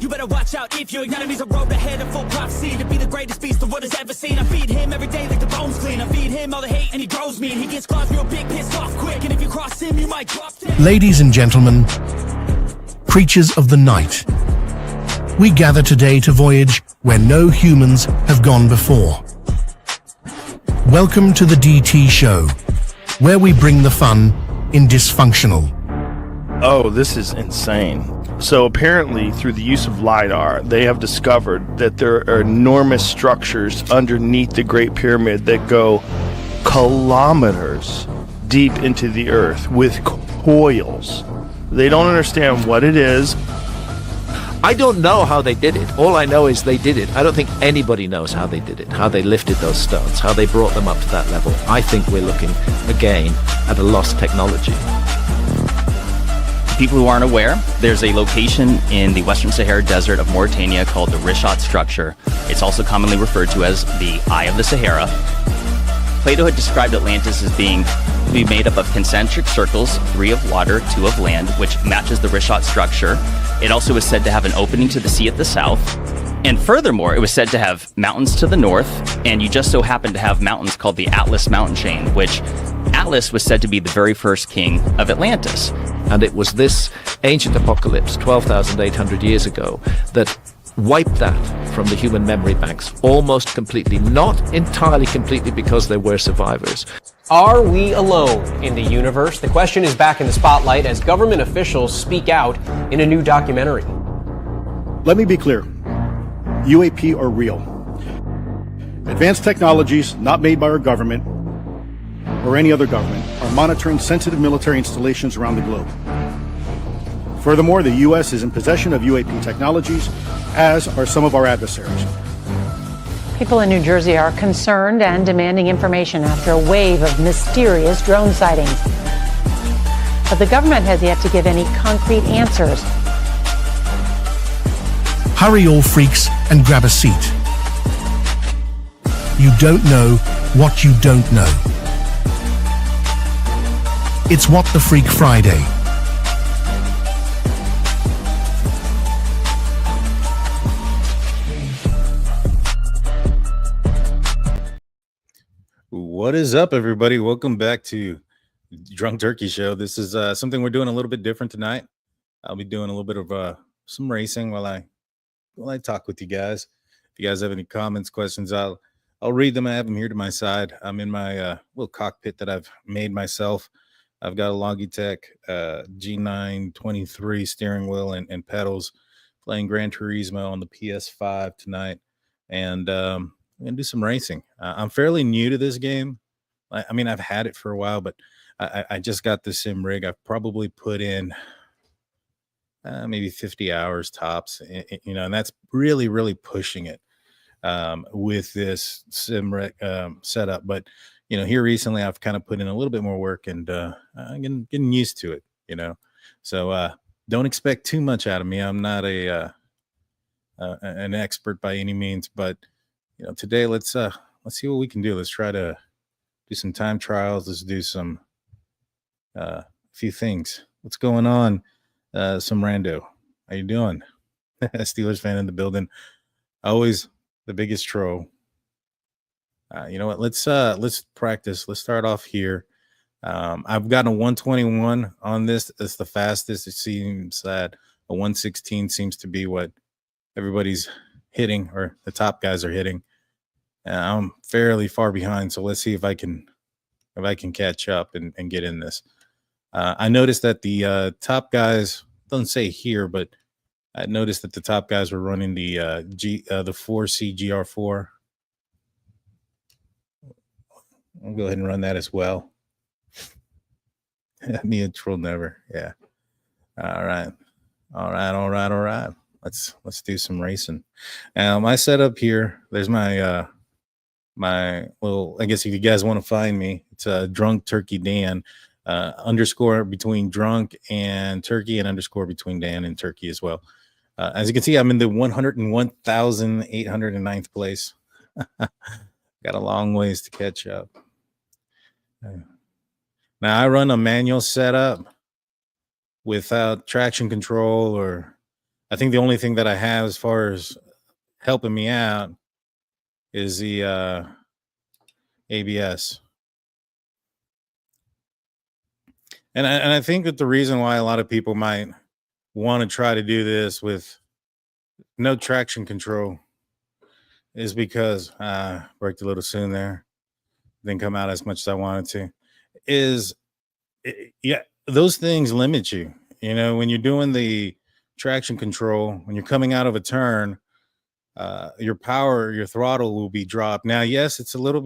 You better watch out if your enemy's a road ahead of full prophecy to be the greatest beast the world has ever seen. I feed him every day like the bones clean. I feed him all the hate and he grows me. And he gets claws real big, pissed off quick. And if you cross him, you might drop dead. Ladies and gentlemen, creatures of the night, we gather today to voyage where no humans have gone before. Welcome to the DT Show, where we bring the fun in dysfunctional. Oh, this is insane. So apparently, through the use of LiDAR, they have discovered that there are enormous structures underneath the Great Pyramid that go kilometers deep into the earth with coils. They don't understand what it is. I don't know how they did it. All I know is they did it. I don't think anybody knows how they did it, how they lifted those stones, how they brought them up to that level. I think we're looking, again, at a lost technology. People who aren't aware, there's a location in the Western Sahara Desert of Mauritania called the Rishat structure. It's also commonly referred to as the Eye of the Sahara. Plato had described Atlantis as being to be made up of concentric circles, 3 of water, 2 of land, which matches the Rishat structure. It also was said to have an opening to the sea at the south. And furthermore, it was said to have mountains to the north, and you just so happen to have mountains called the Atlas mountain chain, which Atlas was said to be the very first king of Atlantis. And it was this ancient apocalypse 12,800 years ago that wiped that from the human memory banks almost completely, not entirely completely because there were survivors. Are we alone in the universe? The question is back in the spotlight as government officials speak out in a new documentary. Let me be clear. UAP are real. Advanced technologies not made by our government or any other government are monitoring sensitive military installations around the globe. Furthermore, the U.S. is in possession of UAP technologies, as are some of our adversaries. People in New Jersey are concerned and demanding information after a wave of mysterious drone sightings. But the government has yet to give any concrete answers. Hurry, all freaks, and grab a seat. You don't know what you don't know. It's What the Freak Friday. What is up, everybody? Welcome back to Drunk Turkey Show. This is something we're doing a little bit different tonight. I'll be doing a little bit of some racing while I talk with you guys. If you guys have any comments, questions, I'll read them. I have them here to my side. I'm in my little cockpit that I've made myself. I've got a Logitech G923 steering wheel and pedals, playing Gran Turismo on the PS5 tonight, and I'm going to do some racing. I'm fairly new to this game. I mean, I've had it for a while, but I just got the sim rig. I've probably put in maybe 50 hours tops, and that's really, really pushing it with this sim rig setup. But here recently, I've kind of put in a little bit more work, and I'm getting used to it. So don't expect too much out of me. I'm not an expert by any means, but today let's see what we can do. Let's try to do some time trials. Let's do some few things. What's going on? Some rando. How you doing? Steelers fan in the building. Always the biggest troll. You know what? Let's practice. Let's start off here. I've gotten a 121 on this. It's the fastest. It seems that a 116 seems to be what everybody's hitting, or the top guys are hitting. I'm fairly far behind, so let's see if I can catch up and get in this. I noticed that the top guys, doesn't say here, but I noticed that the top guys were running the 4C GR4. I'll go ahead and run that as well. Me and Troll never. Yeah. All right. Let's do some racing. My setup here, there's my my little, I guess if you guys want to find me, it's Drunk Turkey Dan, underscore between drunk and turkey, and underscore between Dan and turkey as well. As you can see, I'm in the 101,809th place. Got a long ways to catch up. Now I run a manual setup without traction control or I think the only thing that I have as far as helping me out is the ABS. And I think that the reason why a lot of people might want to try to do this with no traction control is because braked a little soon there, didn't come out as much as I wanted to. Yeah, those things limit you. You know, when you're doing the traction control, when you're coming out of a turn, your power, your throttle will be dropped. Now, yes, it's a lot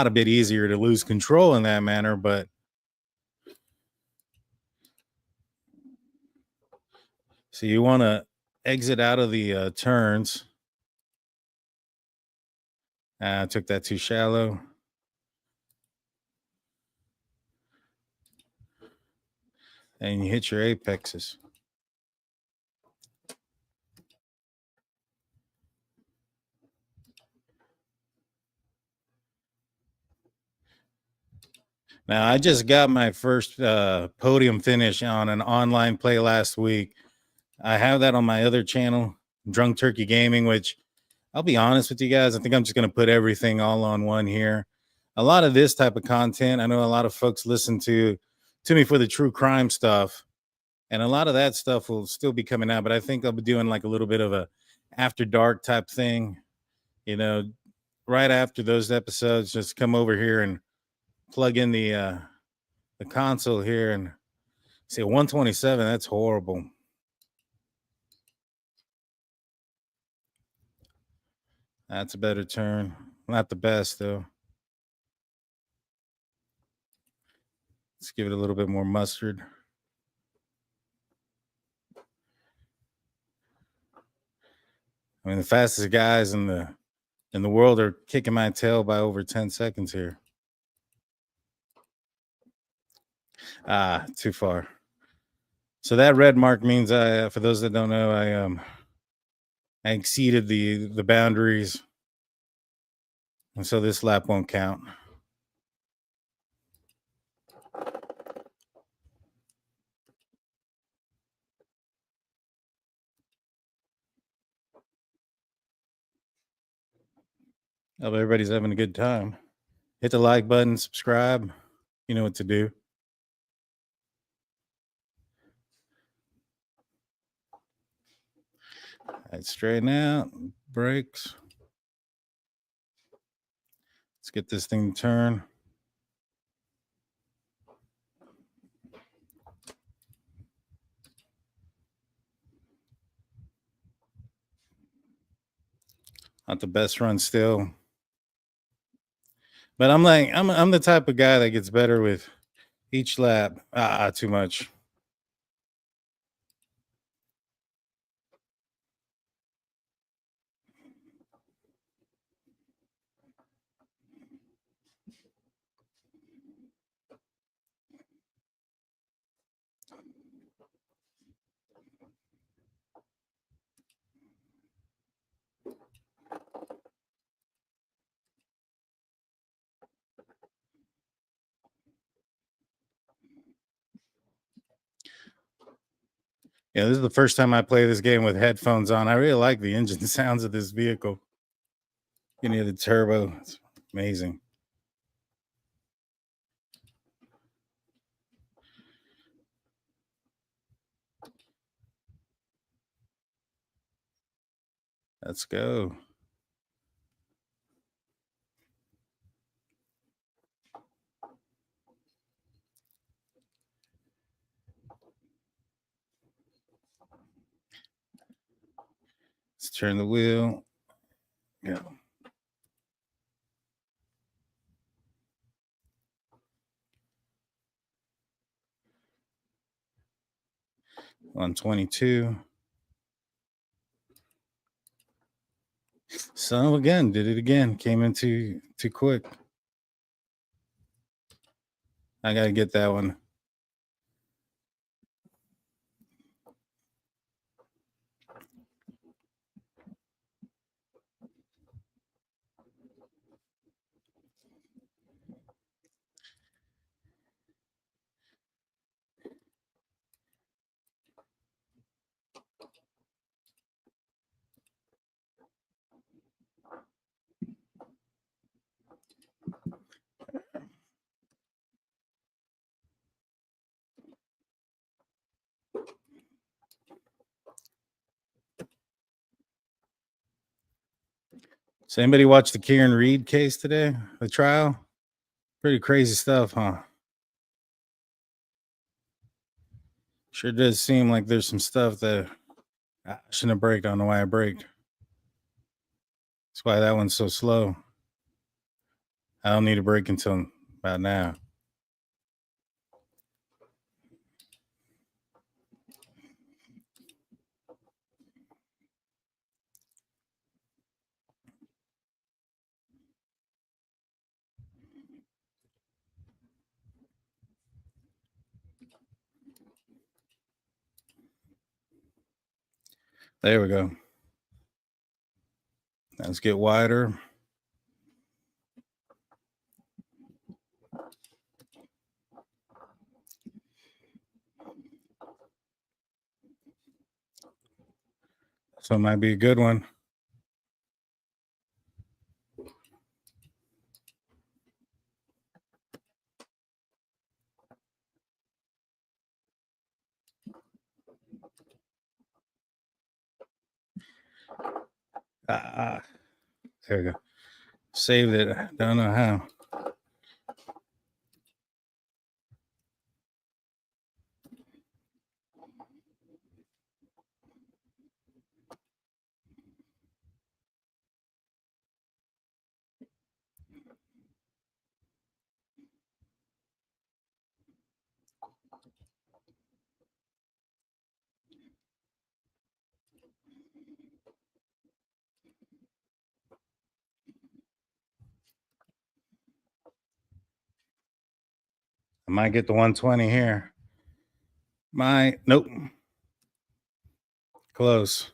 a bit easier to lose control in that manner, but so you want to exit out of the turns. I took that too shallow. And you hit your apexes. Now, I just got my first podium finish on an online play last week. I have that on my other channel, Drunk Turkey Gaming, which I'll be honest with you guys, I think I'm just going to put everything all on one here. A lot of this type of content, I know a lot of folks listen to me for the true crime stuff, and a lot of that stuff will still be coming out, but I think I'll be doing like a little bit of a after dark type thing, you know, right after those episodes, just come over here and plug in the console here and see 127. That's horrible. That's a better turn. Not the best though. Let's give it a little bit more mustard. I mean, the fastest guys in the world are kicking my tail by over 10 seconds here. Too far. So that red mark means for those that don't know, I exceeded the boundaries, and so this lap won't count. I hope everybody's having a good time. Hit the like button, subscribe. You know what to do. All right, straighten out, brakes. Let's get this thing to turn. Not the best run still. But I'm the type of guy that gets better with each lap. Too much. Yeah, this is the first time I play this game with headphones on. I really like the engine sounds of this vehicle. You can hear the turbo. It's amazing. Let's go. Let's turn the wheel. Yeah. On 22. Son of a gun, did it again. Came in too quick. I gotta get that one. So anybody watch the Karen Reed case today? The trial? Pretty crazy stuff, huh? Sure does seem like there's some stuff that I shouldn't have braked. I don't know why I braked. That's why that one's so slow. I don't need to brake until about now. There we go. Let's get wider. So it might be a good one. There we go. Saved it. I don't know how. I might get the 120 here. Nope. Close.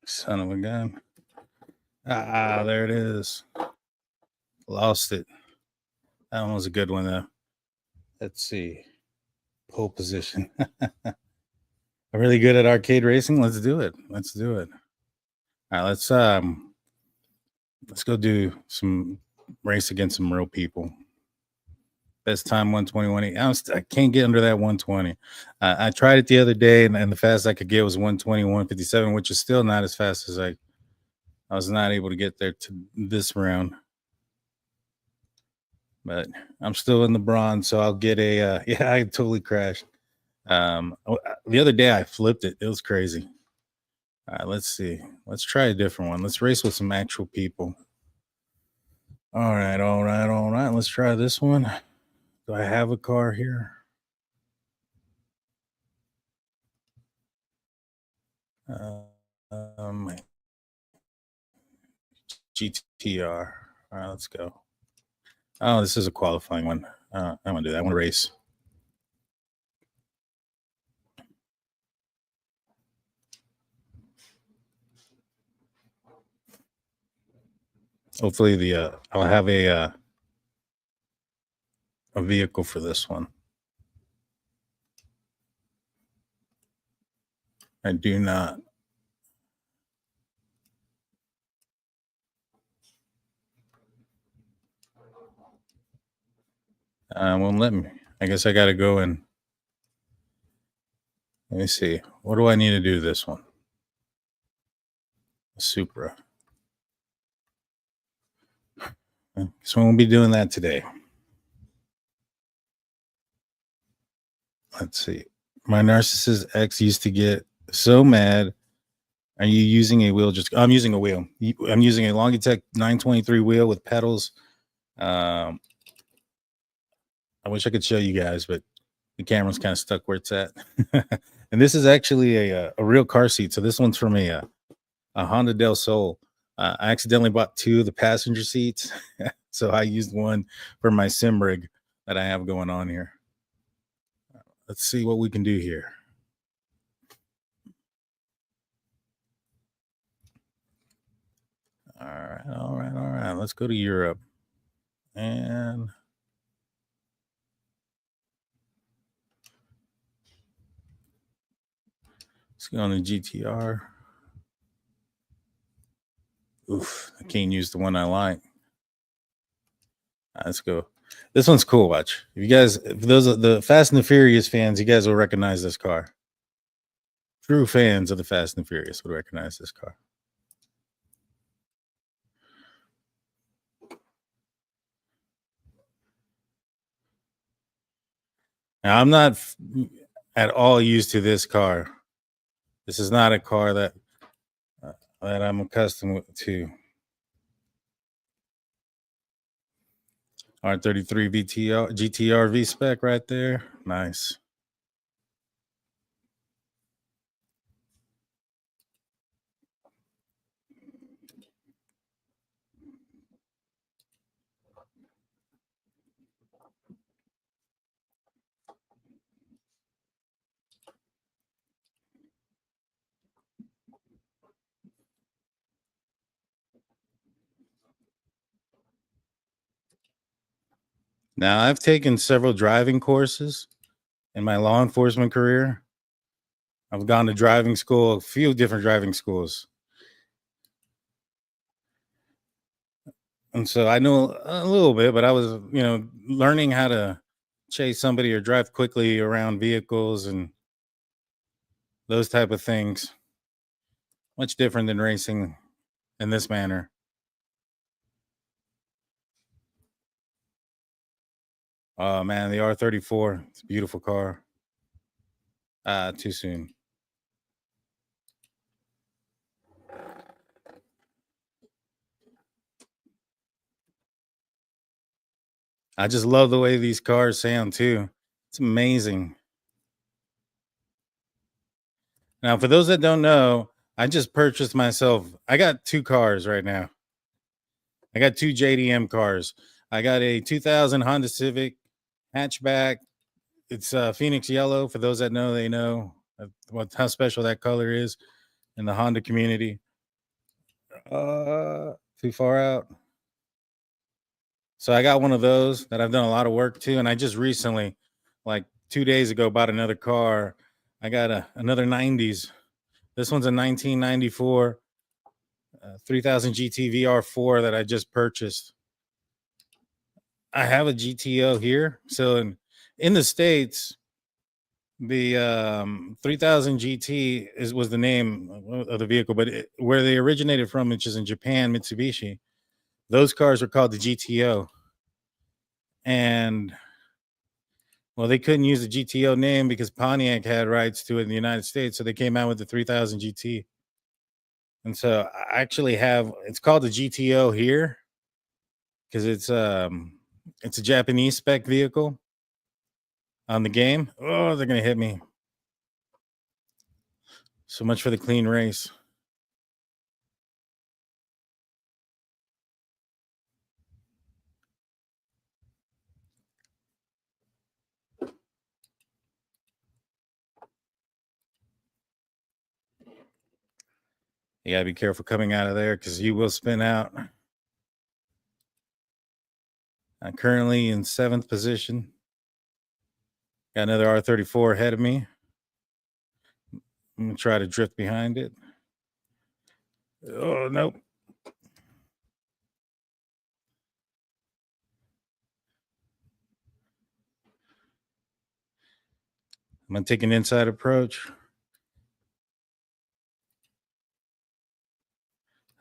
Son of a gun. There it is. Lost it. That one was a good one, though. Let's see. Pole position. I'm really good at arcade racing. Let's do it. Let's do it. All right, let's go do some race against some real people. Best time 121. I can't get under that 120. I tried it the other day, and the fastest I could get was 120, 157, which is still not as fast as I was not able to get there to this round. But I'm still in the bronze, so I'll get a yeah, I totally crashed. The other day I flipped it. It was crazy. All right, let's see. Let's try a different one. Let's race with some actual people. All right. Let's try this one. Do I have a car here? GTR. All right, let's go. Oh, this is a qualifying one. I want to do that. I want to race. Hopefully I'll have a vehicle for this one. I do not. Won't let me. I guess I got to go and let me see. What do I need to do this one? A Supra. So we won't be doing that today. Let's see. My narcissist ex used to get so mad. Are you using a wheel? I'm using a wheel. I'm using a Logitech 923 wheel with pedals. I wish I could show you guys, but the camera's kind of stuck where it's at. And this is actually a real car seat. So this one's from a Honda Del Sol. I accidentally bought two of the passenger seats. So I used one for my sim rig that I have going on here. Let's see what we can do here. All right. Let's go to Europe. And let's go on the GTR. Oof, I can't use the one I like. Let's go. This one's cool. Watch. If those are the Fast and the Furious fans, you guys will recognize this car. True fans of the Fast and the Furious would recognize this car. Now, I'm not at all used to this car. This is not a car that I'm accustomed to. R33 GTR V-Spec right there. Nice. Now, I've taken several driving courses in my law enforcement career. I've gone to driving school, a few different driving schools. And so I know a little bit, but I was, learning how to chase somebody or drive quickly around vehicles and those type of things. Much different than racing in this manner. Oh man, the R34, it's a beautiful car. Too soon. I just love the way these cars sound too. It's amazing. Now, for those that don't know, I just purchased myself. I got two cars right now. I got two JDM cars. I got a 2000 Honda Civic hatchback. It's Phoenix yellow. For those that know, they know how special that color is in the Honda community. Too far out. So I got one of those that I've done a lot of work to, and I just recently, like 2 days ago, bought another car. I got another 90s. This one's a 1994 3000 GT VR4 that I just purchased. I have a GTO here. So in the States, the 3000 GT was the name of the vehicle, but where they originated from, which is in Japan, Mitsubishi, those cars were called the GTO. And well, they couldn't use the GTO name because Pontiac had rights to it in the United States. So they came out with the 3000 GT. And so I actually it's called the GTO here because it's a Japanese spec vehicle on the game. Oh, they're going to hit me. So much for the clean race. You gotta be careful coming out of there because you will spin out. I'm currently in 7th position. Got another R34 ahead of me. I'm gonna try to drift behind it. Oh, nope. I'm gonna take an inside approach.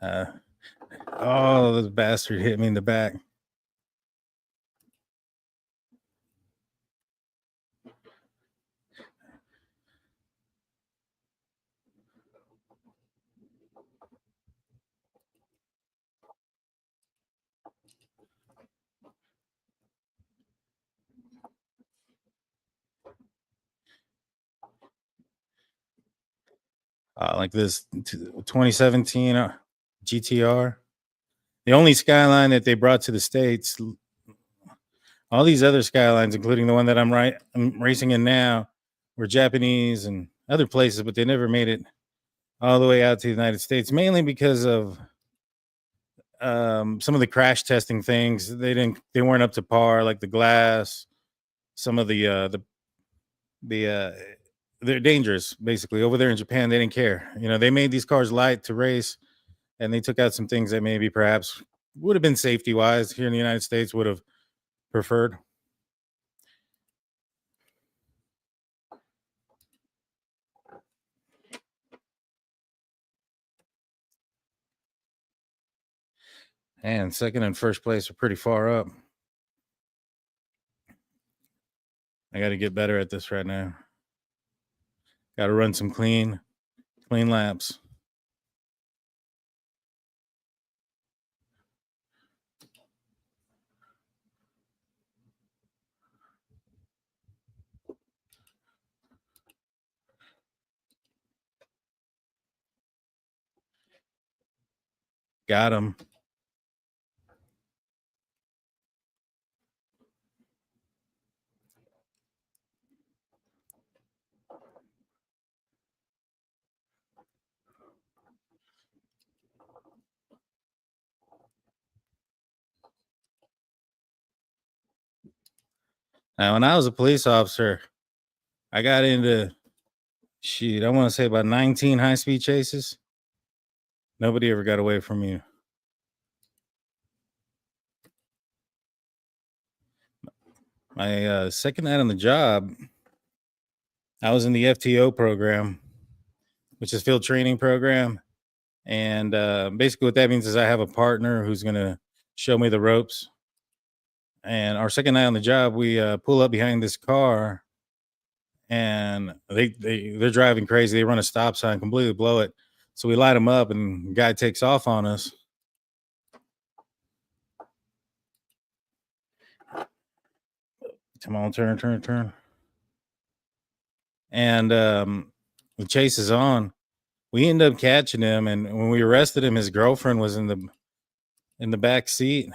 Oh, this bastard hit me in the back. Like this 2017 GTR. The only Skyline that they brought to the States, all these other Skylines, including the one that I'm racing in now, were Japanese and other places, but they never made it all the way out to the United States, mainly because of some of the crash testing things, they weren't up to par, like the glass. Some of they're dangerous, basically. Over there in Japan, they didn't care. They made these cars light to race, and they took out some things that maybe perhaps would have been safety wise here in the United States would have preferred. And second and first place are pretty far up. I got to get better at this right now. Got to run some clean laps. Got him. Now, when I was a police officer, I got into, I want to say about 19 high-speed chases. Nobody ever got away from me. My second night on the job, I was in the FTO program, which is field training program. And basically what that means is I have a partner who's going to show me the ropes. And our second night on the job, we pull up behind this car, and they're driving crazy. They run a stop sign, completely blow it. So we light them up, and the guy takes off on us. Come on, turn. And the chase is on. We end up catching him, and when we arrested him, his girlfriend was in the back seat,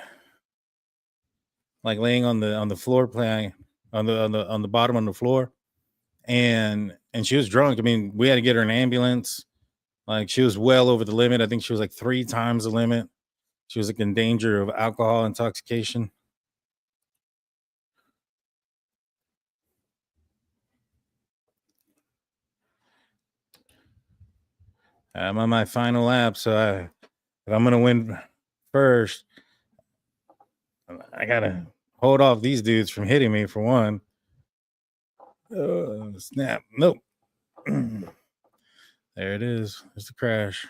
like laying on the floor, playing on the bottom on the floor, and she was drunk. I mean, we had to get her an ambulance. Like, she was well over the limit. I think she was like 3 times the limit. She was like in danger of alcohol intoxication. I'm on my final lap, so if I'm gonna win first, I gotta hold off these dudes from hitting me for one. Snap! Nope. There it is. There's the crash.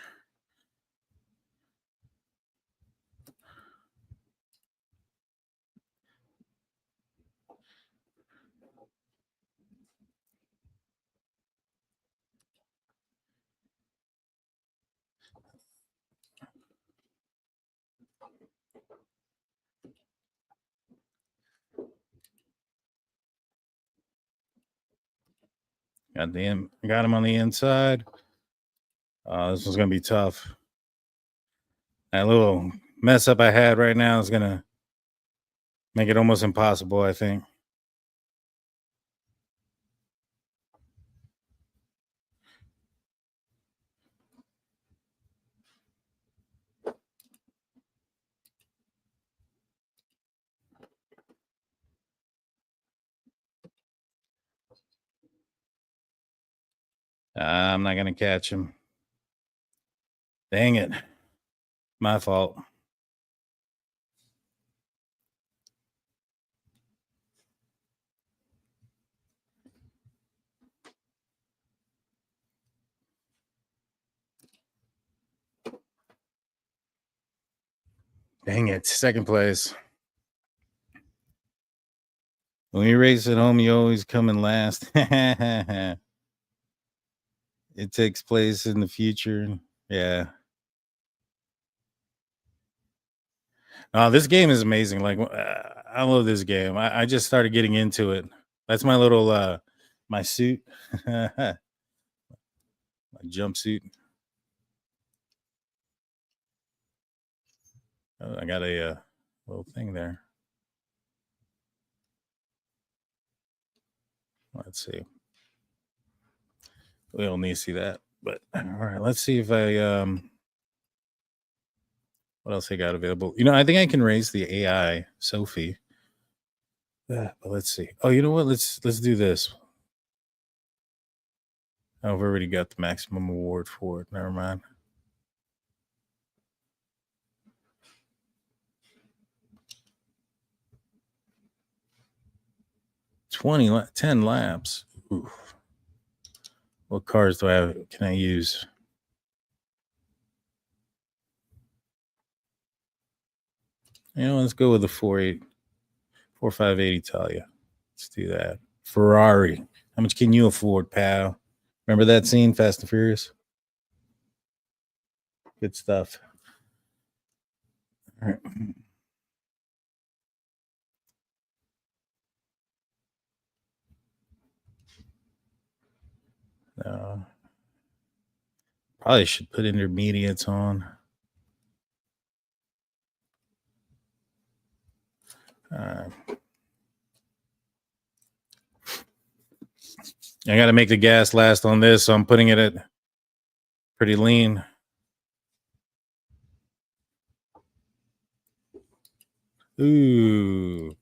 Got him on the inside. This one's gonna be tough. That little mess up I had right now is gonna make it almost impossible, I think. I'm not gonna catch him. Dang it. My fault. Dang it. Second place. When you race at home, you always come in last. It takes place in the future. Yeah. This game is amazing. Like, I love this game. I just started getting into it. That's my little my suit. My jumpsuit. Oh, I got a little thing there. Let's see. We don't need to see that, but all right. Let's see if I What else they got available? I think I can raise the AI Sophie. But let's see. Oh, you know what? Let's do this. Oh, I've already got the maximum award for it. Never mind. $10 laps. Oof. What cars do I have? Can I use? Let's go with the 4580 Italia. Let's do that. Ferrari. How much can you afford, pal? Remember that scene, Fast and Furious? Good stuff. All right. Probably should put intermediates on. I got to make the gas last on this, so I'm putting it at pretty lean. Ooh,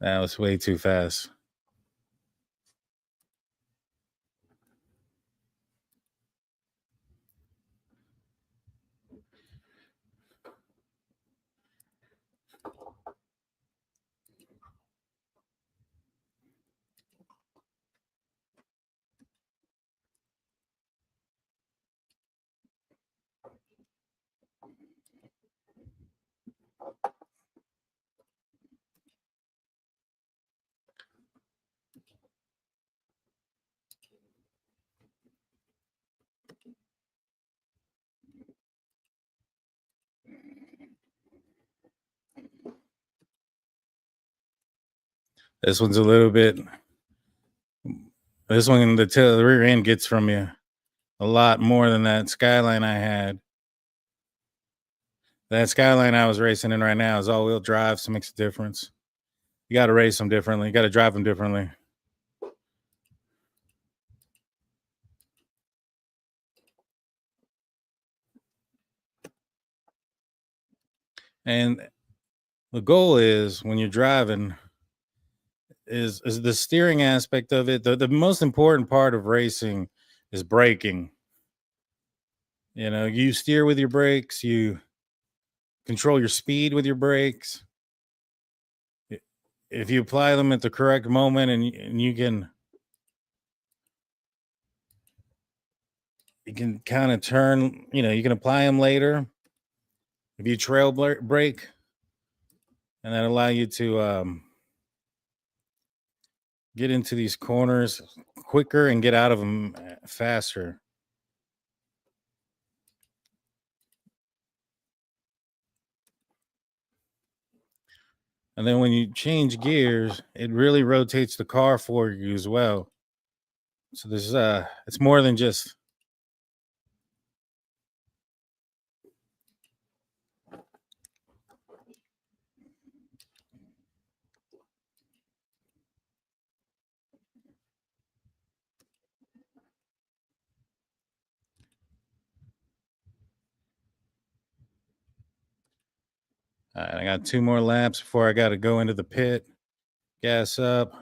that was way too fast. This one's a little bit. This one, the rear end gets from you a lot more than that Skyline I had. That Skyline I was racing in right now is all-wheel drive, so it makes a difference. You got to race them differently. You got to drive them differently. And the goal is, when you're driving, is the steering aspect of it. The most important part of racing is braking. You steer with your brakes, you control your speed with your brakes. If you apply them at the correct moment, and you can kind of turn, you can apply them later. If you trail brake, and that allow you to get into these corners quicker and get out of them faster. And then when you change gears, it really rotates the car for you as well. So there's it's more than just. All right, I got 2 more laps before I got to go into the pit. Gas up.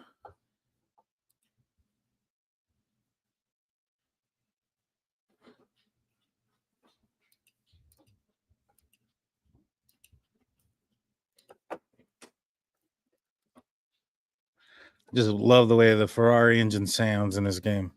Just love the way the Ferrari engine sounds in this game.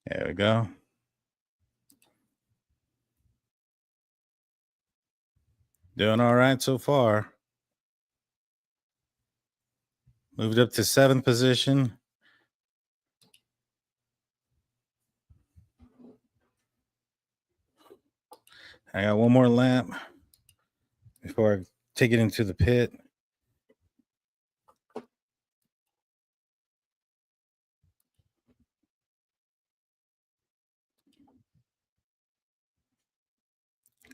There we go. Doing all right so far. Moved up to 7th position. I got one more lap before I take it into the pit.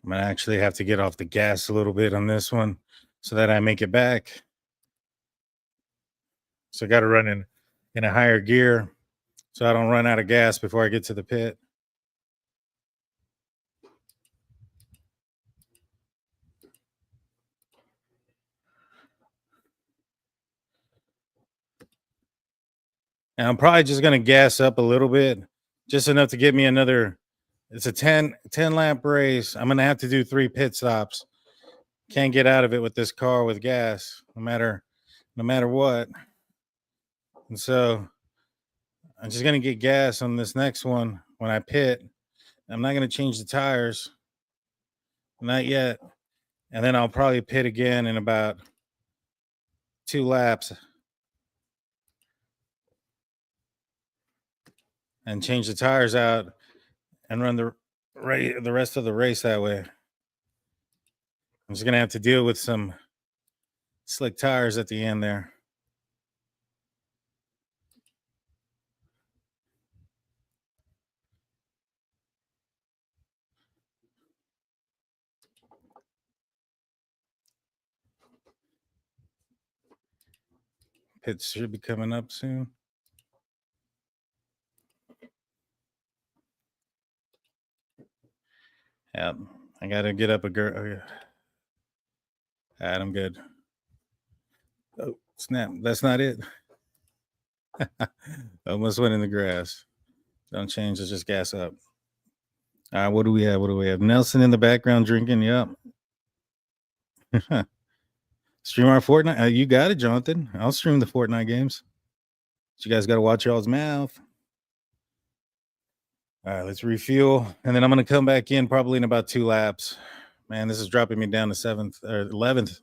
I'm going to actually have to get off the gas a little bit on this one so that I make it back. So I got to run in a higher gear so I don't run out of gas before I get to the pit. And I'm probably just going to gas up a little bit, just enough to get me another. It's a 10 lap race. I'm going to have to do 3 pit stops. Can't get out of it with this car with gas, no matter what. And so I'm just going to get gas on this next one when I pit. I'm not going to change the tires. Not yet. And then I'll probably pit again in about 2 laps and change the tires out and run the rest of the race that way. I'm just going to have to deal with some slick tires at the end there. Pits should be coming up soon. Yep. I got to get up a girl. All right, I'm good. Oh, snap. That's not it. Almost went in the grass. Don't change. Let's just gas up. All right, what do we have? Nelson in the background drinking. Yep. Stream our Fortnite. You got it, Jonathan. I'll stream the Fortnite games. But you guys got to watch y'all's mouth. All right, let's refuel. And then I'm going to come back in probably in about 2 laps. Man, this is dropping me down to 7th or 11th.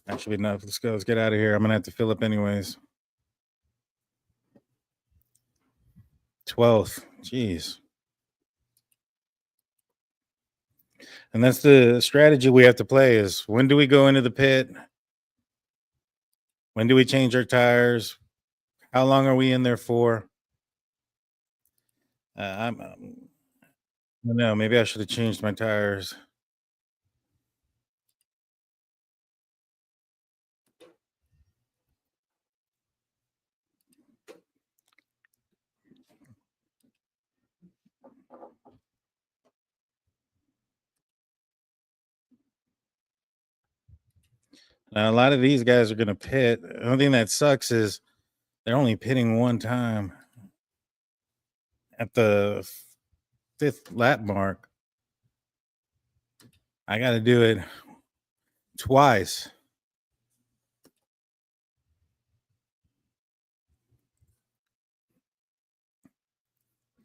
That should be enough. Let's go. Let's get out of here. I'm going to have to fill up anyways. 12th. Jeez. And that's the strategy we have to play is when do we go into the pit? When do we change our tires? How long are we in there for? I don't know. Maybe I should have changed my tires. Now, a lot of these guys are going to pit. The only thing that sucks is they're only pitting one time at the 5th lap mark. I got to do it twice.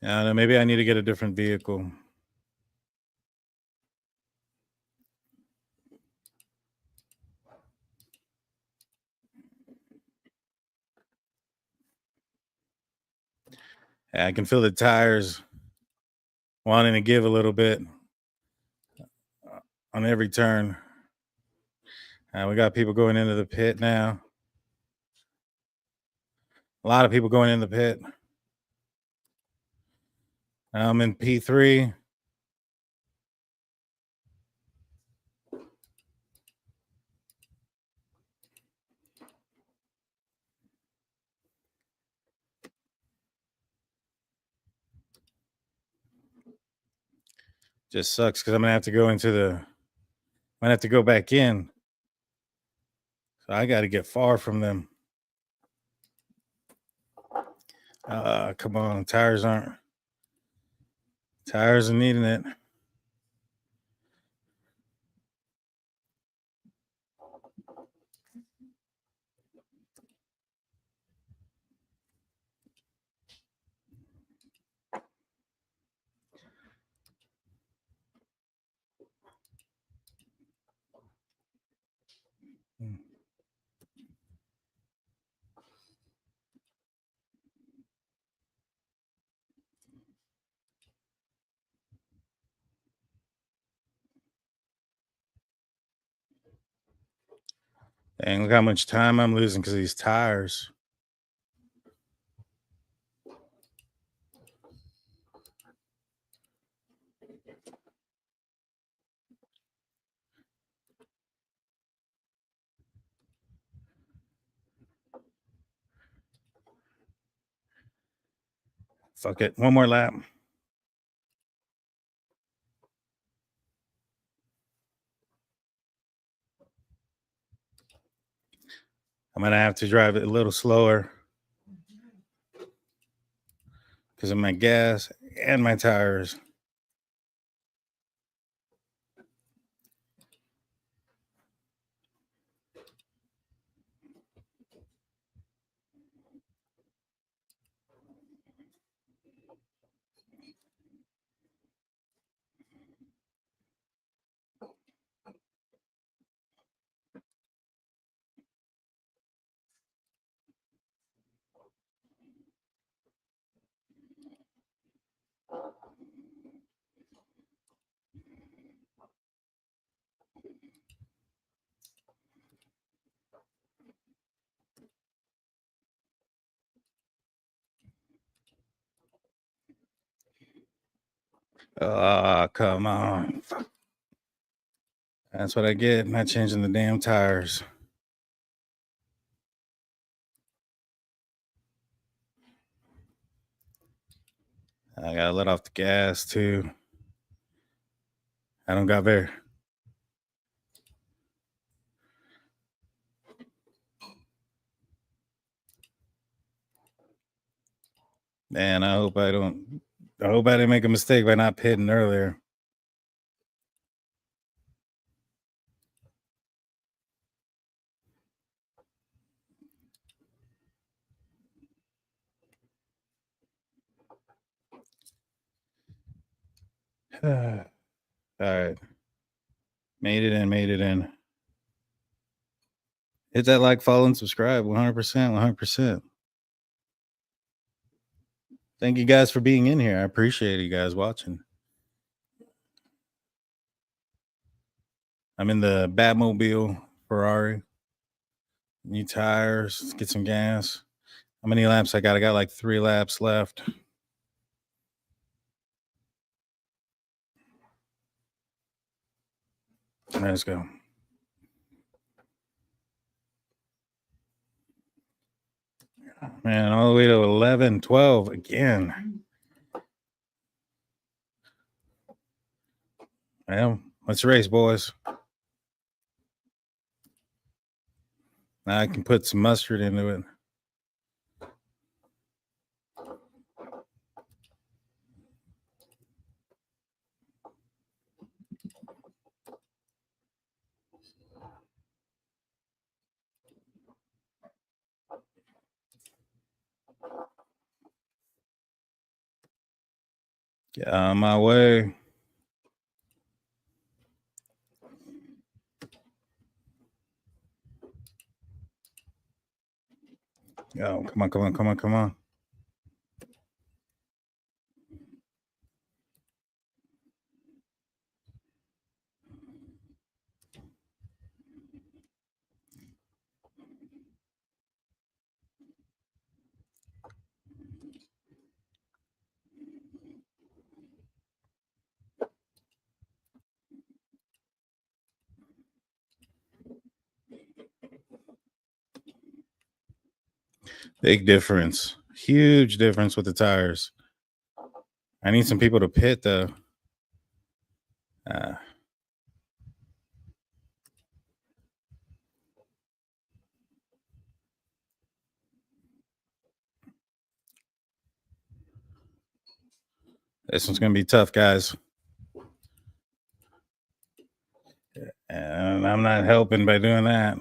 I don't know. Maybe I need to get a different vehicle. I can feel the tires wanting to give a little bit on every turn. We got people going into the pit now. A lot of people going in the pit. I'm in P3. Just sucks because I'm gonna have to go go back in. So I got to get far from them. Come on, tires are needing it. Dang, look how much time I'm losing because of these tires. Fuck it. One more lap. I'm going to have to drive it a little slower because of my gas and my tires. Oh, come on. Fuck. That's what I get, not changing the damn tires. I gotta let off the gas too. I don't got very. Man, I hope I didn't make a mistake by not pitting earlier. All right. Made it in. Hit that like, follow, and subscribe. 100%, 100%. Thank you guys for being in here. I appreciate you guys watching. I'm in the Batmobile Ferrari. New tires. Let's get some gas. How many laps I got? I got like 3 laps left. All right, let's go. Man, all the way to 11, 12 again. Well, let's race, boys. Now I can put some mustard into it. Get out of my way. Oh, come on. Big difference. Huge difference with the tires. I need some people to pit, though. This one's going to be tough, guys. And I'm not helping by doing that.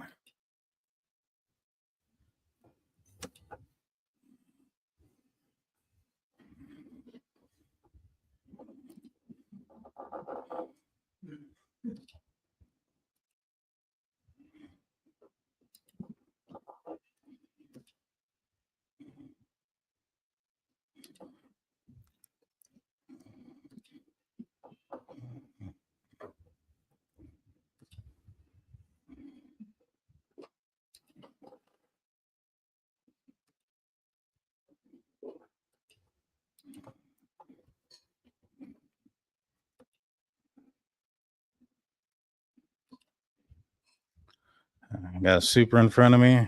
Got a super in front of me.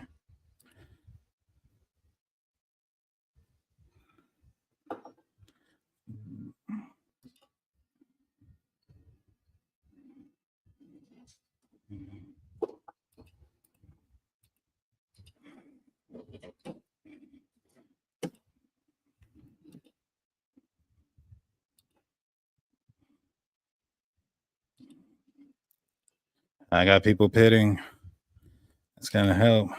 I got people pitting. It's gonna help.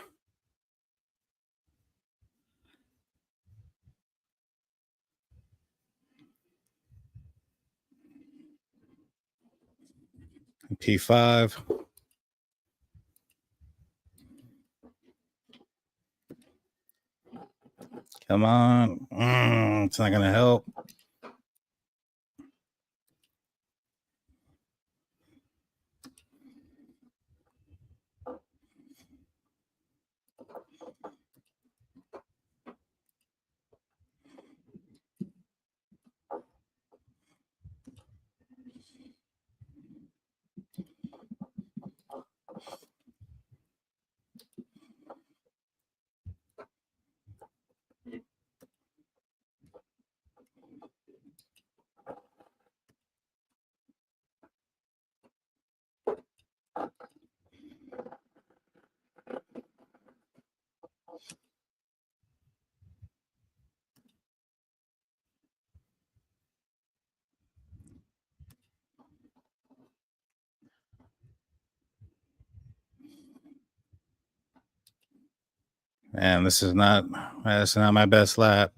P5. Come on. It's not gonna help. Man, that's not my best lap.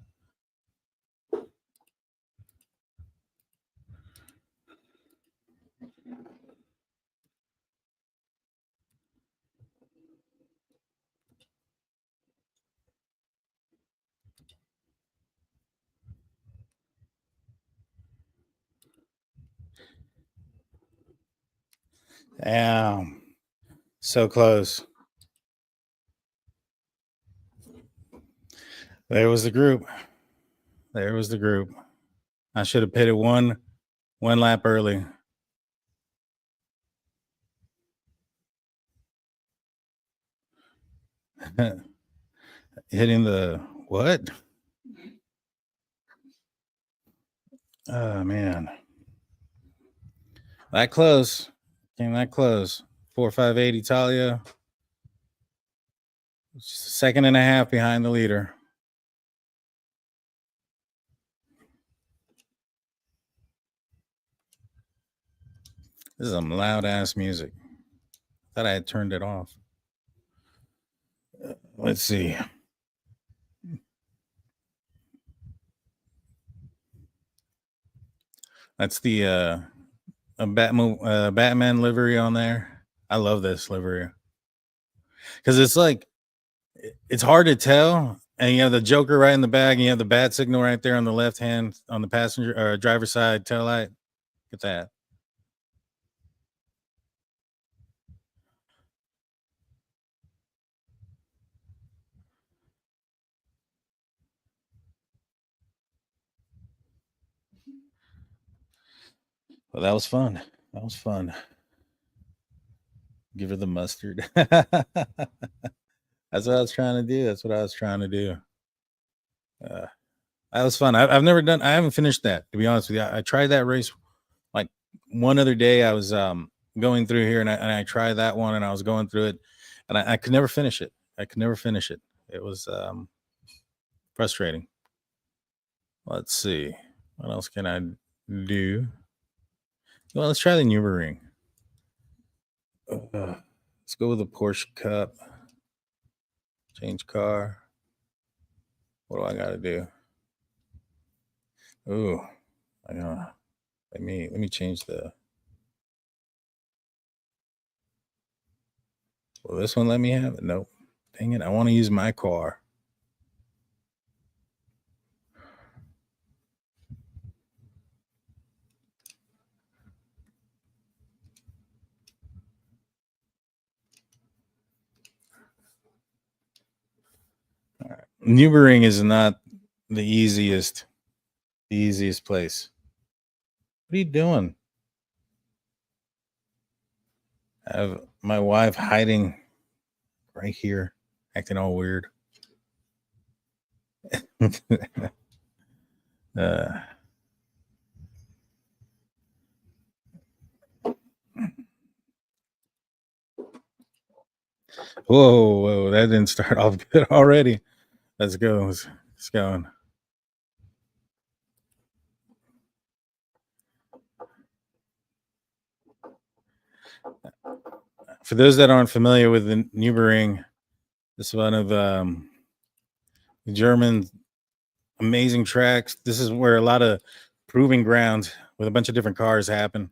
Damn. So close. There was the group. There was the group. I should have pitted one lap early. Hitting the what? Oh man. That close. Came that close. 4.58 Italia. Just a second and a half behind the leader. This is some loud ass music. Thought I had turned it off. Let's see. That's the Batman livery on there. I love this livery because it's like it's hard to tell, and you have the Joker right in the back, and you have the bat signal right there on the left hand on the passenger or driver side tail light. Look at that. Well, that was fun. That was fun. Give her the mustard. That's what I was trying to do. That's what I was trying to do. That was fun. I've never done. I haven't finished that, to be honest with you. I tried that race like one other day. I was going through here, and I tried that one, and I was going through it, and I could never finish it. I could never finish it. It was frustrating. Let's see. What else can I do? Well, let's try the Nürburgring. Let's go with a Porsche Cup. Change car. What do I got to do? Ooh, let me change the. Will this one let me have it? Nope. Dang it! I want to use my car. Nürburgring is not the easiest place. What are you doing? I have my wife hiding right here, acting all weird. Whoa, that didn't start off good already. Let's go. Let's go. For those that aren't familiar with the Nürburgring, this is one of the German amazing tracks. This is where a lot of proving ground with a bunch of different cars happen.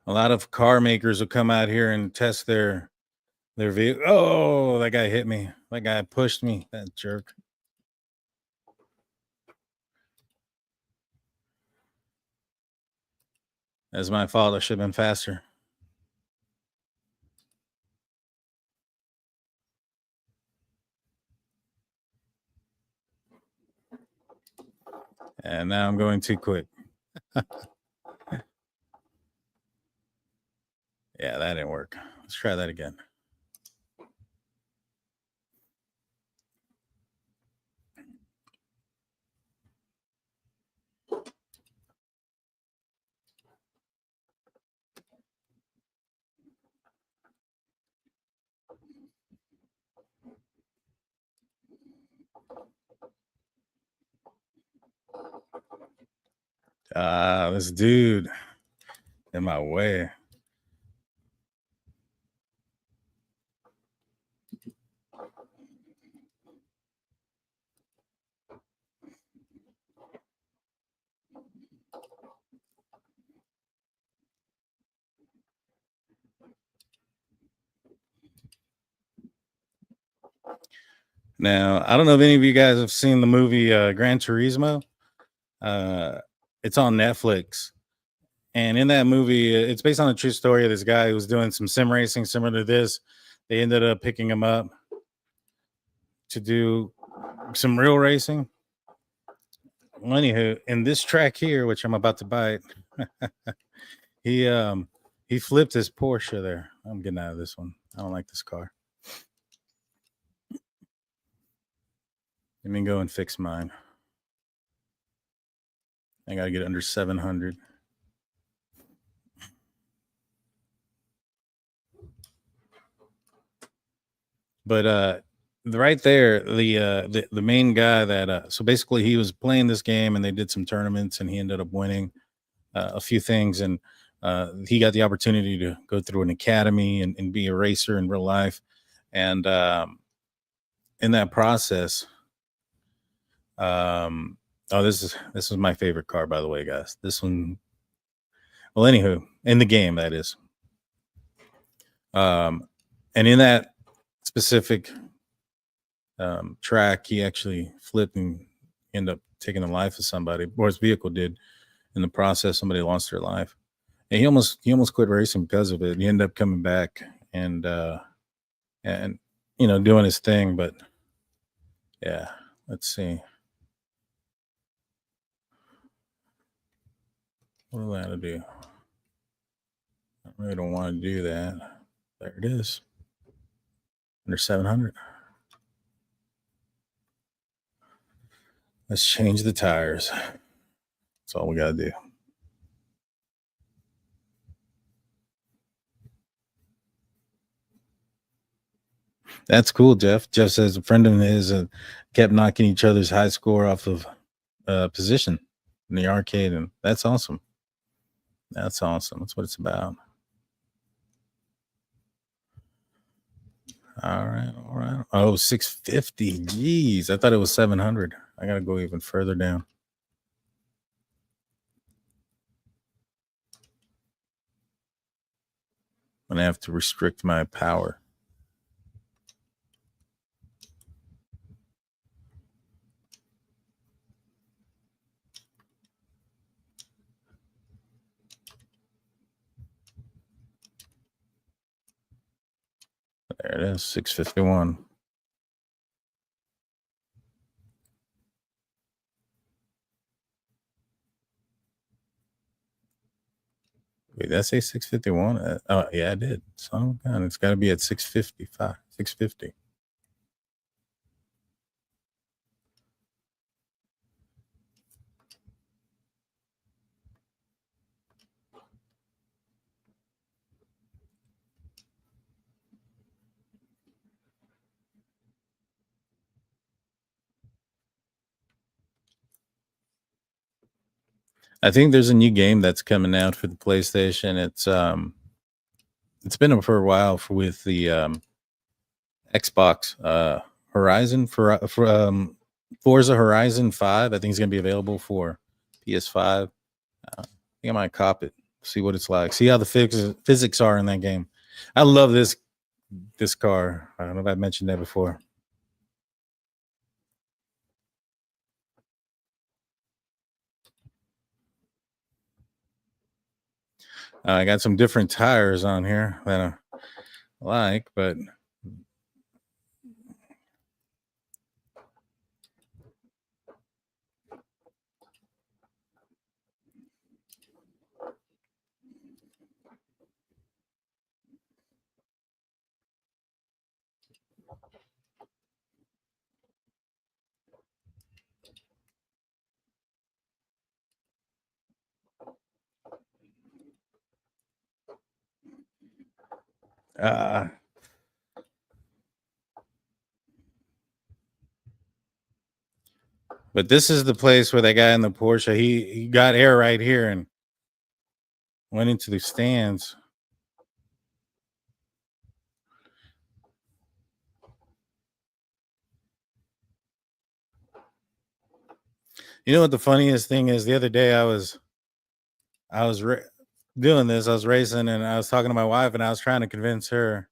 A lot of car makers will come out here and test their vehicle. Oh, that guy hit me. That guy pushed me. That jerk. That's my fault. I should have been faster. And now I'm going too quick. Yeah, that didn't work. Let's try that again. This dude in my way. Now, I don't know if any of you guys have seen the movie Gran Turismo. It's on Netflix. And in that movie, it's based on a true story of this guy who was doing some sim racing similar to this. They ended up picking him up to do some real racing. Well, anywho, in this track here, which I'm about to bite, he flipped his Porsche there. I'm getting out of this one. I don't like this car. Let me go and fix mine. I gotta get under 700. But right there, the main guy that so basically he was playing this game and they did some tournaments and he ended up winning a few things, and he got the opportunity to go through an academy and be a racer in real life. And in that process, this is my favorite car, by the way, guys. This one, well, anywho, in the game, that is. And in that specific track, he actually flipped and ended up taking the life of somebody, or his vehicle did. In the process, somebody lost their life, and he almost quit racing because of it. He ended up coming back and doing his thing. But yeah, let's see. What do I have to do? I really don't want to do that. There it is. Under 700. Let's change the tires. That's all we got to do. That's cool, Jeff. Jeff says a friend of his kept knocking each other's high score off of position in the arcade, and that's awesome. That's awesome. That's what it's about. All right. Oh, 650. Jeez, I thought it was 700. I got to go even further down. I'm going to have to restrict my power. There it is, 651. Wait, did I say 651? Oh, yeah, I did. So it's got to be at 655, 650. I think there's a new game that's coming out for the PlayStation. It's been up for a while with the Xbox Horizon for Forza Horizon 5. I think it's going to be available for PS5. I think I might cop it, see what it's like, see how the physics are in that game. I love this car. I don't know if I've mentioned that before. I got some different tires on here that I like, but but this is the place where that guy in the Porsche, he got air right here and went into the stands. You know what the funniest thing is? The other day I was doing this. I was racing and I was talking to my wife and I was trying to convince her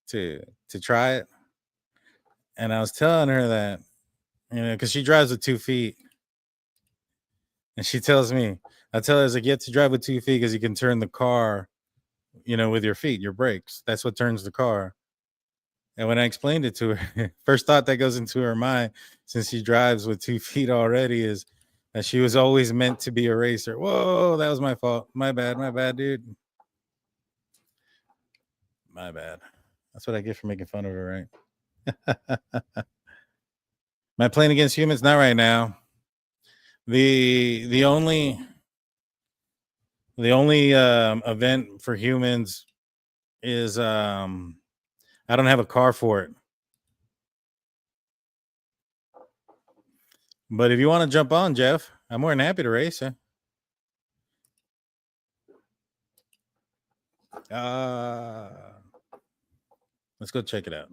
to try it. And I was telling her that, because she drives with 2 feet. And she tells me, I tell her, I get to drive with 2 feet because you can turn the car, with your feet, your brakes. That's what turns the car. And when I explained it to her, first thought that goes into her mind, since she drives with 2 feet already, is that she was always meant to be a racer. Whoa, that was my fault. My bad, dude. My bad. That's what I get for making fun of her, right? Am I playing against humans? Not right now. The only event for humans is I don't have a car for it. But if you want to jump on, Jeff, I'm more than happy to race. Let's go check it out.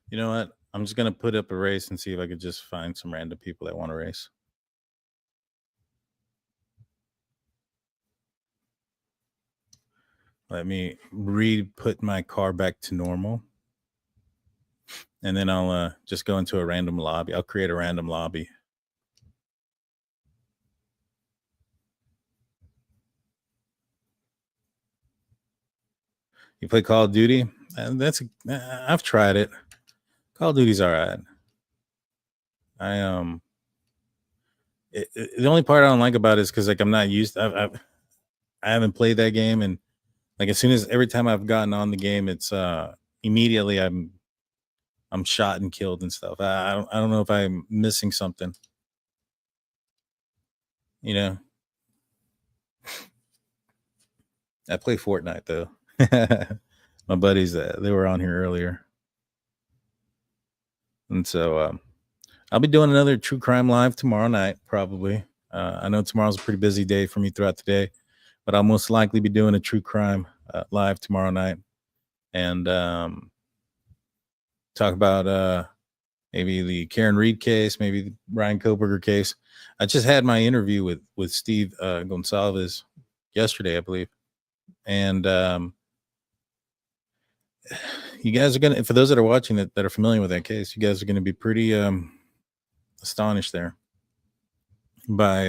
You know what? I'm just going to put up a race and see if I could just find some random people that want to race. Let me put my car back to normal. And then I'll just go into a random lobby. I'll create a random lobby. You play Call of Duty? I've tried it. Call of Duty's all right. The only part I don't like about it is because I'm not used. I haven't played that game, and every time I've gotten on the game, it's immediately I'm shot and killed and stuff. I don't know if I'm missing something. I play Fortnite though. My buddies, they were on here earlier, and so I'll be doing another true crime live tomorrow night, probably. I know tomorrow's a pretty busy day for me throughout the day, but I'll most likely be doing a true crime live tomorrow night, and talk about maybe the Karen Reed case, maybe the Ryan Koberger case. I just had my interview with Steve Gonsalves yesterday, I believe, and you guys are gonna, for those that are watching that are familiar with that case, you guys are gonna be pretty astonished there by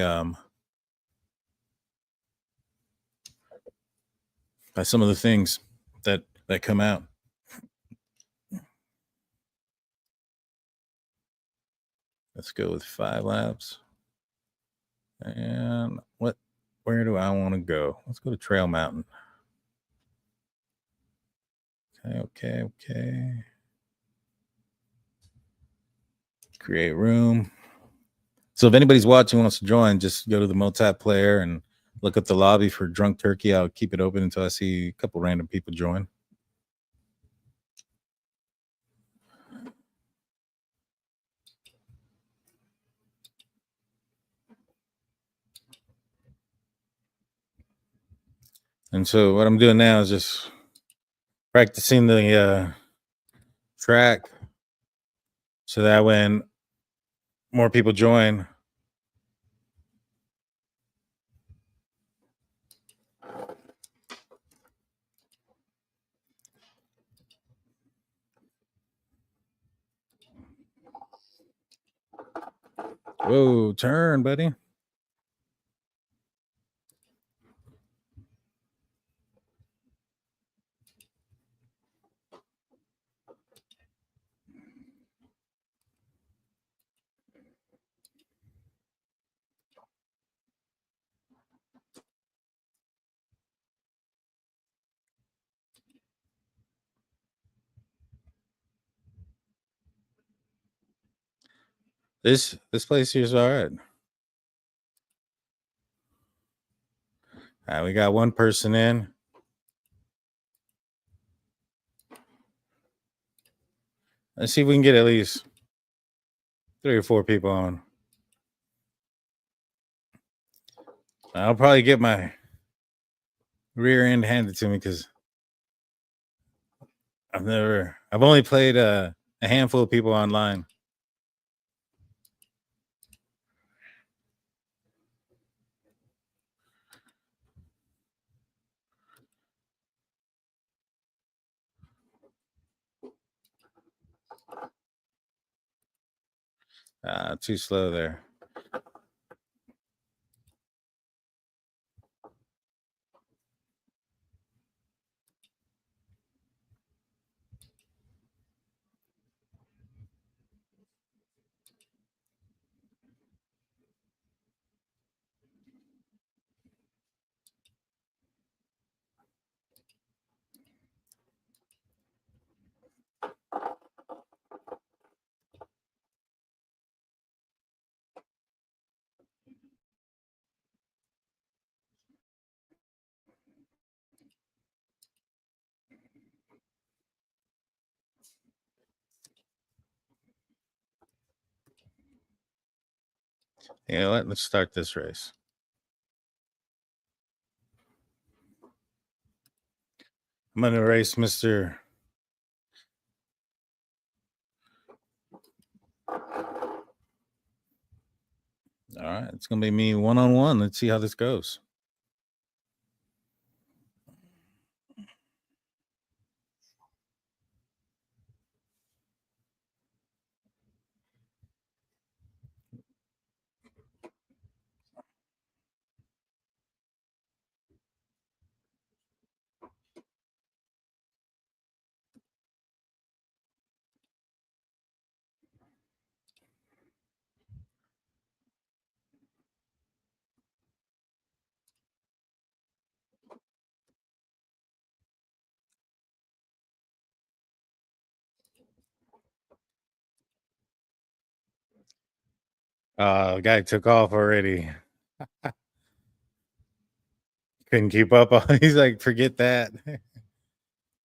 some of the things that come out. Let's go with 5 laps. And what where do I want to go? Let's go to Trail Mountain. Okay. Create room. So if anybody's watching wants to join, just go to the multiplayer and look up the lobby for Drunk Turkey. I'll keep it open until I see a couple random people join. And so what I'm doing now is just practicing the track so that when more people join, whoa, turn, buddy. This place here is all right. All right, we got one person in. Let's see if we can get at least 3 or 4 people on. I'll probably get my rear end handed to me because I've only played a handful of people online. Too slow there. You know what? Let's start this race. I'm going to race Mr. All right, it's going to be me one-on-one. Let's see how this goes. The guy took off already. Couldn't keep up. He's like, forget that.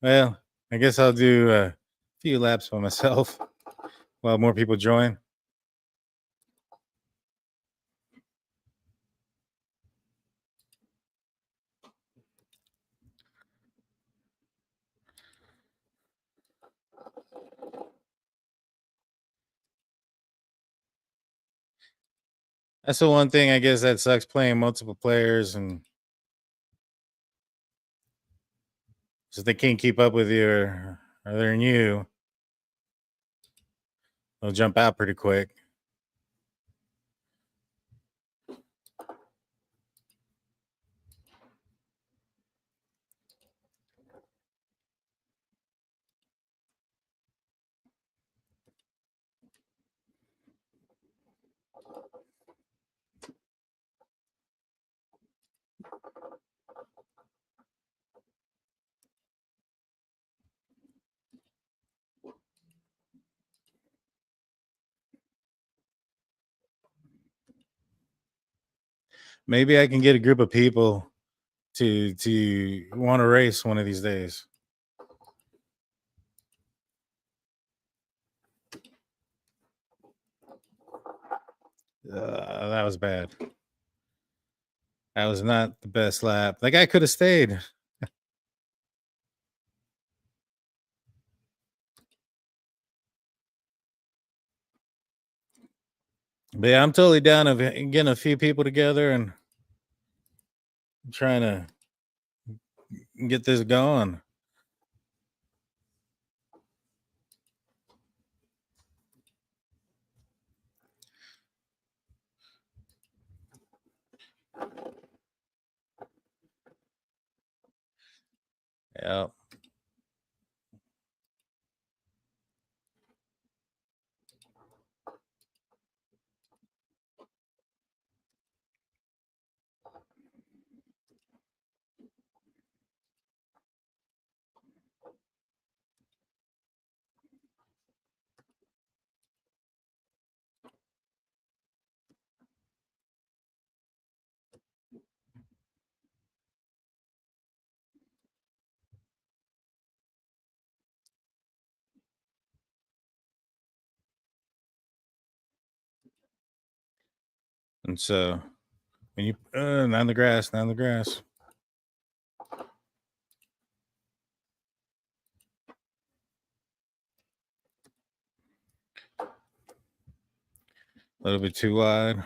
Well, I guess I'll do a few laps by myself while more people join. That's the one thing I guess that sucks playing multiple players, and if they can't keep up with you or they're new, they'll jump out pretty quick. Maybe I can get a group of people to want to race one of these days. That was bad. That was not the best lap. That guy could have stayed. But yeah, I'm totally down of getting a few people together and trying to get this going. Yeah. And so when you not the grass, not the grass. A little bit too wide.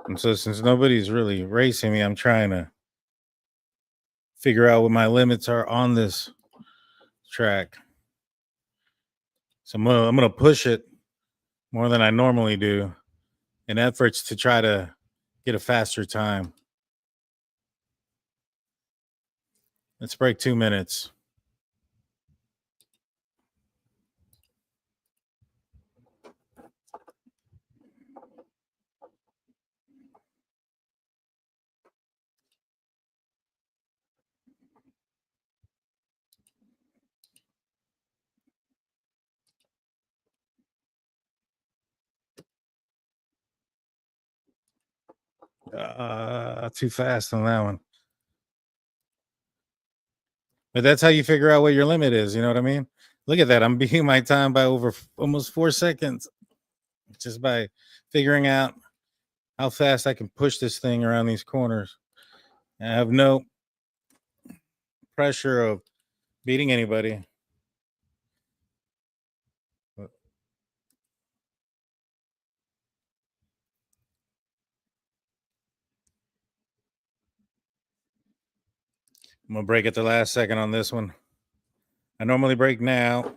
And so since nobody's really racing me, I'm trying to figure out what my limits are on this track. So I'm gonna push it more than I normally do in efforts to try to get a faster time. Let's break 2 minutes. Too fast on that one. But that's how you figure out what your limit is. You know what I mean? Look at that. I'm beating my time by over almost 4 seconds just by figuring out how fast I can push this thing around these corners. I have no pressure of beating anybody. I'm gonna break at the last second on this one. I normally break now.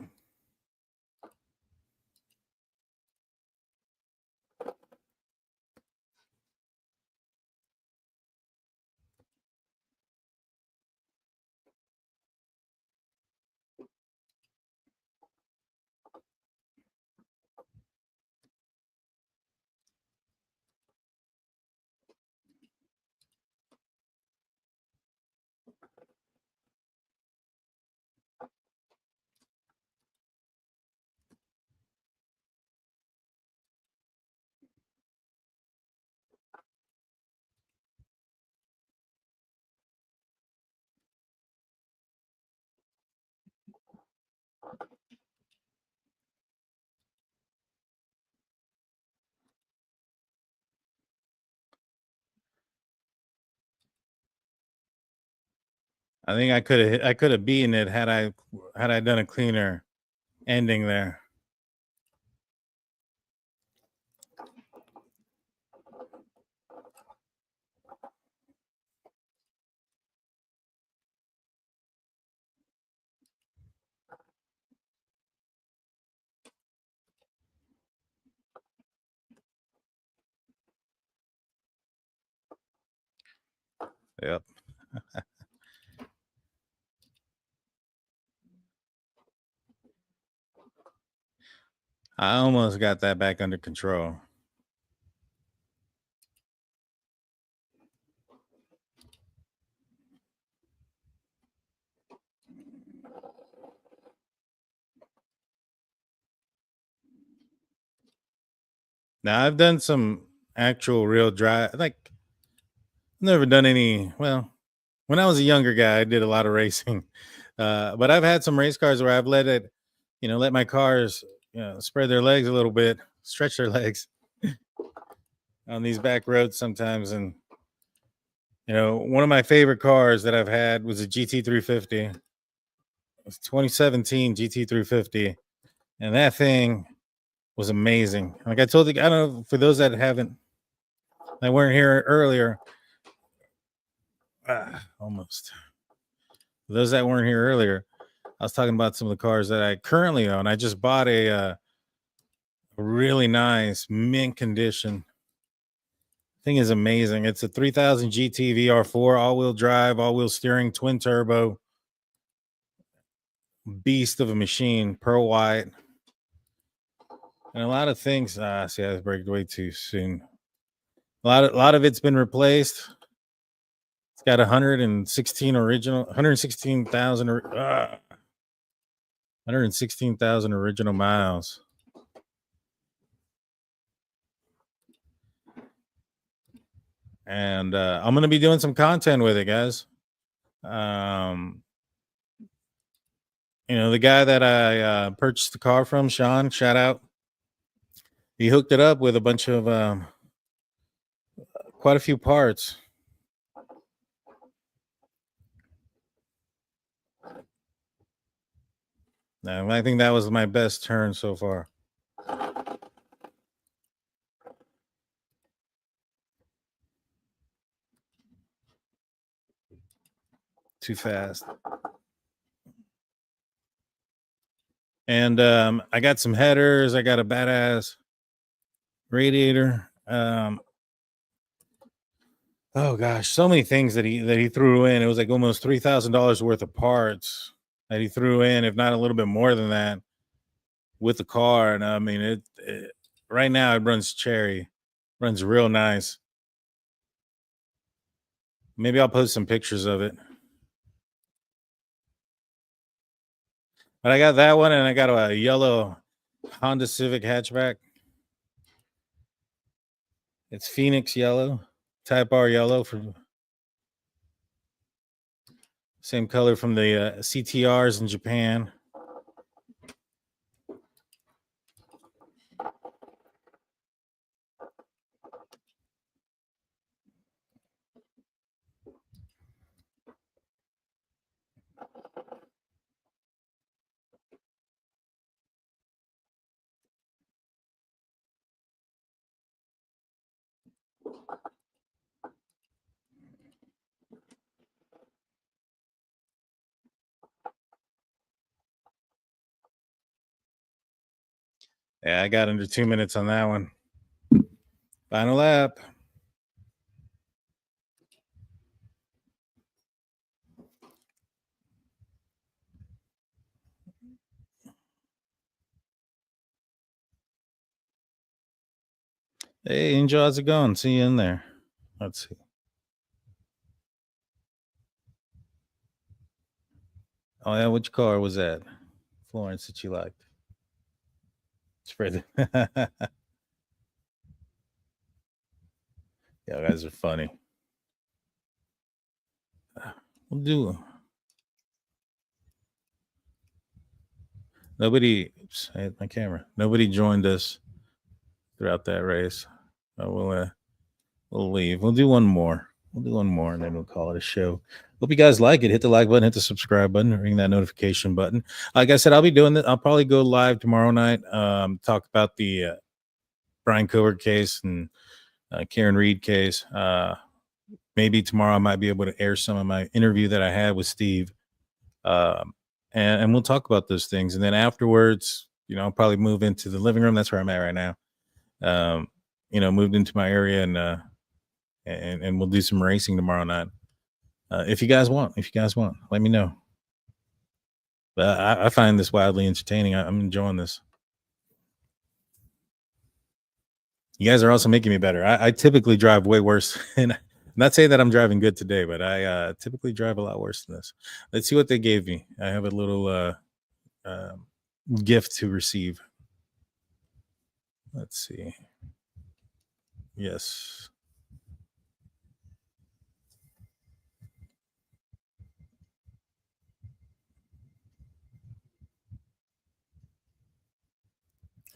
I think I could have beaten it had I done a cleaner ending there. Yep. I almost got that back under control. Now I've done some actual real drive. Like, I've never done any. Well, when I was a younger guy, I did a lot of racing. But I've had some race cars where I've let it, let my cars, spread their legs a little bit, stretch their legs on these back roads sometimes. And, one of my favorite cars that I've had was a GT350. It was 2017 GT350. And that thing was amazing. Like I told you, I don't know, for those that weren't here earlier, almost. For those that weren't here earlier, I was talking about some of the cars that I currently own. I just bought a really nice mint condition. Thing is amazing. It's a 3000 GT VR4, all-wheel drive, all-wheel steering, twin turbo, beast of a machine, pearl white, and a lot of things. See, I braked way too soon. A lot of it's been replaced. It's got 116,000 original miles. And I'm going to be doing some content with it, guys. The guy that I purchased the car from, Sean, shout out. He hooked it up with a bunch of quite a few parts. Now, I think that was my best turn so far. Too fast. And I got some headers. I got a badass radiator. Oh gosh, so many things that he threw in. It was like almost $3,000 worth of parts that he threw in, if not a little bit more than that, with the car. And I mean, it right now it runs cherry, runs real nice. Maybe I'll post some pictures of it. But I got that one, and I got a yellow Honda Civic hatchback. It's Phoenix yellow, Type R yellow, from same color from the CTRs in Japan. Yeah, I got under 2 minutes on that one. Final lap. Hey, Angel, how's it going? See you in there. Let's see. Oh, yeah, which car was that? Florence that you liked? Spread it. Yeah, guys are funny. We'll do. Oops, I hit my camera. Nobody joined us throughout that race. We'll leave. We'll do one more. And then we'll call it a show. Hope you guys like it. Hit the like button, hit the subscribe button, ring that notification button. Like I said, I'll be doing this. I'll probably go live tomorrow night. Talk about the Brian Covert case and Karen Reed case. Maybe tomorrow I might be able to air some of my interview that I had with Steve. And we'll talk about those things. And then afterwards, I'll probably move into the living room. That's where I'm at right now. Moved into my area and we'll do some racing tomorrow night. If you guys want, let me know. But I find this wildly entertaining. I'm enjoying this. You guys are also making me better. I typically drive way worse. And I'm not saying that I'm driving good today, but I typically drive a lot worse than this. Let's see what they gave me. I have a little gift to receive. Let's see. Yes.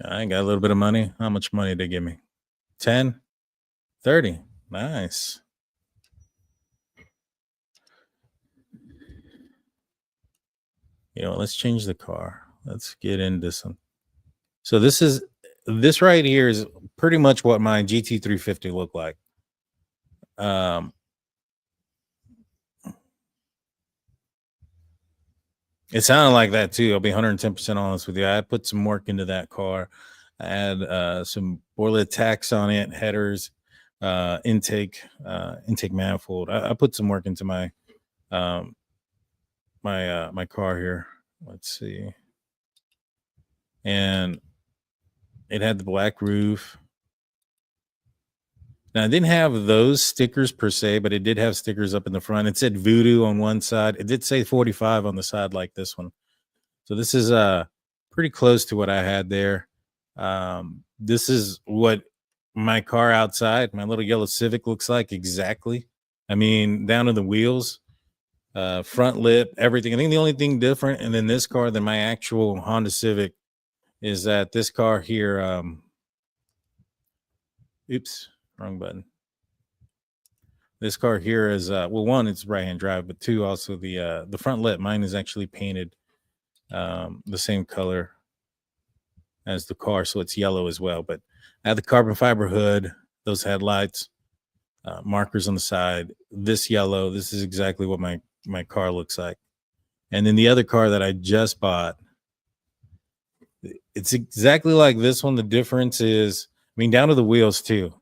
I got a little bit of money. How much money did they give me? 10? 30. Nice. You know, let's change the car. Let's get into some. So this right here is pretty much what my GT350 looked like. It sounded like that too. I'll be 110% honest with you. I put some work into that car. I had some boiler tacks on it, headers, intake manifold. I put some work into my my car here. Let's see. And it had the black roof. Now, I didn't have those stickers per se, but it did have stickers up in the front. It said Voodoo on one side. It did say 45 on the side like this one. So this is pretty close to what I had there. This is what my car outside, my little yellow Civic, looks like exactly. I mean, down to the wheels, front lip, everything. I think the only thing different and then this car than my actual Honda Civic is that this car here, oops, wrong button. This car here is well, one, it's right-hand drive, but two, also the front lip. Mine is actually painted the same color as the car, so it's yellow as well. But I have the carbon fiber hood, those headlights, markers on the side. This yellow, this is exactly what my car looks like. And then the other car that I just bought, it's exactly like this one. The difference is, I mean, down to the wheels too.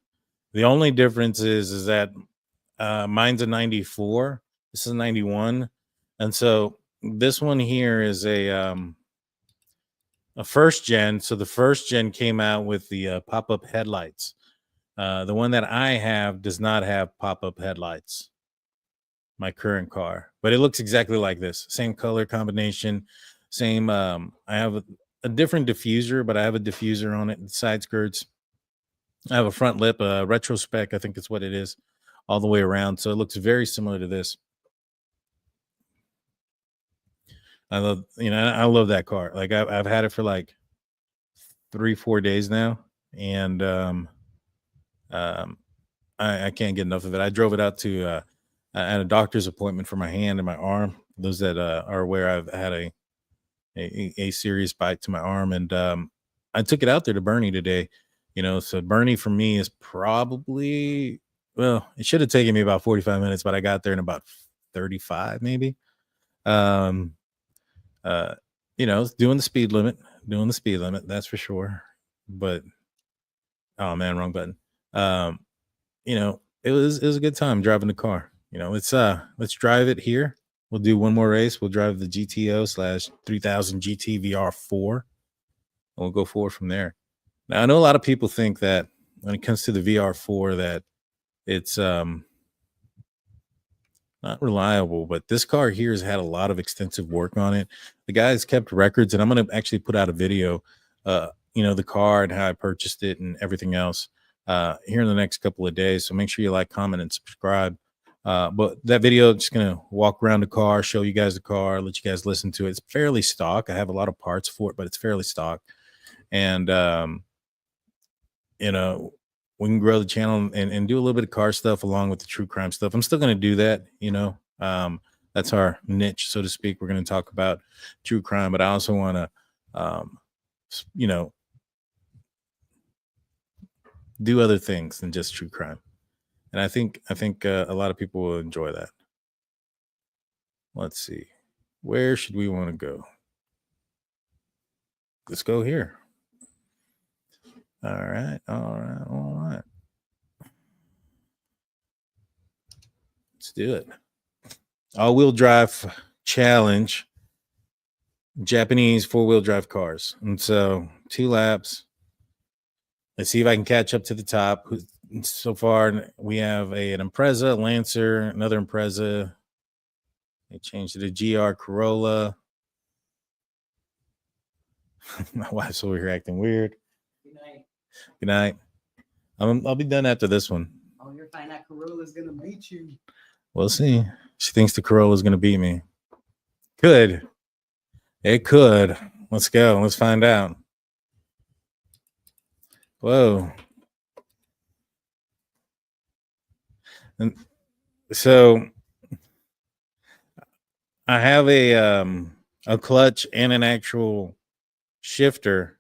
The only difference is that mine's a 94. This is a 91. And so this one here is a first gen. So the first gen came out with the pop-up headlights. The one that I have does not have pop-up headlights, my current car, but it looks exactly like this. Same color combination, same. I have a different diffuser, but I have a diffuser on it, side skirts. I have a front lip, a retro spec, I think it's what it is, all the way around. So it looks very similar to this. I love that car. Like I've had it for like 3-4 days now, and I can't get enough of it. I drove it out to at a doctor's appointment for my hand and my arm. Those that are aware, I've had a serious bite to my arm, and I took it out there to Bernie today. You know, so Bernie for me is probably, well, it should have taken me about 45 minutes, but I got there in about 35 maybe. You know, doing the speed limit, that's for sure. But oh man, wrong button. You know, it was a good time driving the car. You know, let's drive it here. We'll do one more race. We'll drive the GTO/3000 GT VR4, and we'll go forward from there. Now, I know a lot of people think that when it comes to the VR4 that it's not reliable, but this car here has had a lot of extensive work on it. The guys kept records, and I'm going to actually put out a video, you know, the car and how I purchased it and everything else here in the next couple of days. So make sure you like, comment, and subscribe. But that video, I'm just going to walk around the car, show you guys the car, let you guys listen to it. It's fairly stock. I have a lot of parts for it, but it's fairly stock. And, you know, we can grow the channel and do a little bit of car stuff along with the true crime stuff. I'm still going to do that. You know, that's our niche, so to speak. We're going to talk about true crime, but I also want to, you know, do other things than just true crime. And I think a lot of people will enjoy that. Let's see. Where should we want to go? Let's go here. All right. Let's do it. All-wheel drive challenge. Japanese 4-wheel drive cars. And so 2 laps. Let's see if I can catch up to the top. So far, we have an Impreza, Lancer, another Impreza. They changed to the GR Corolla. My wife's over here acting weird. Good night. Good night. I'll be done after this one. Oh, you're fine. That Corolla's gonna beat you. We'll see. She thinks the Corolla's gonna beat me. Could. It could. Let's go. Let's find out. Whoa. And so I have a clutch and an actual shifter.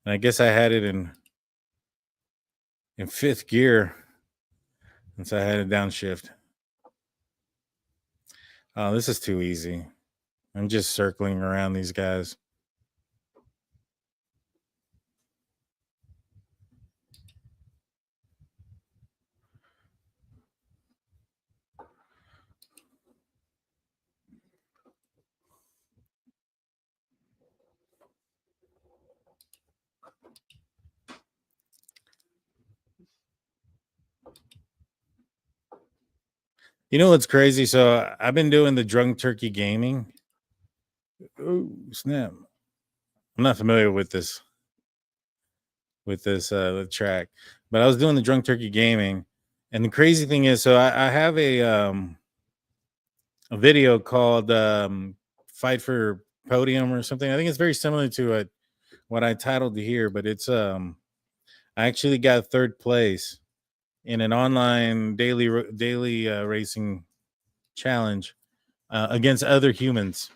And I guess I had it in fifth gear. And so I had it downshift. Oh, this is too easy. I'm just circling around these guys. You know what's crazy? So I've been doing the Drunk Turkey gaming. Oh, snap. I'm not familiar with this the track, but I was doing the Drunk Turkey gaming, and the crazy thing is, so I have a video called Fight for Podium or something. I think it's very similar to what I titled here, but it's I actually got third place in an online daily racing challenge against other humans.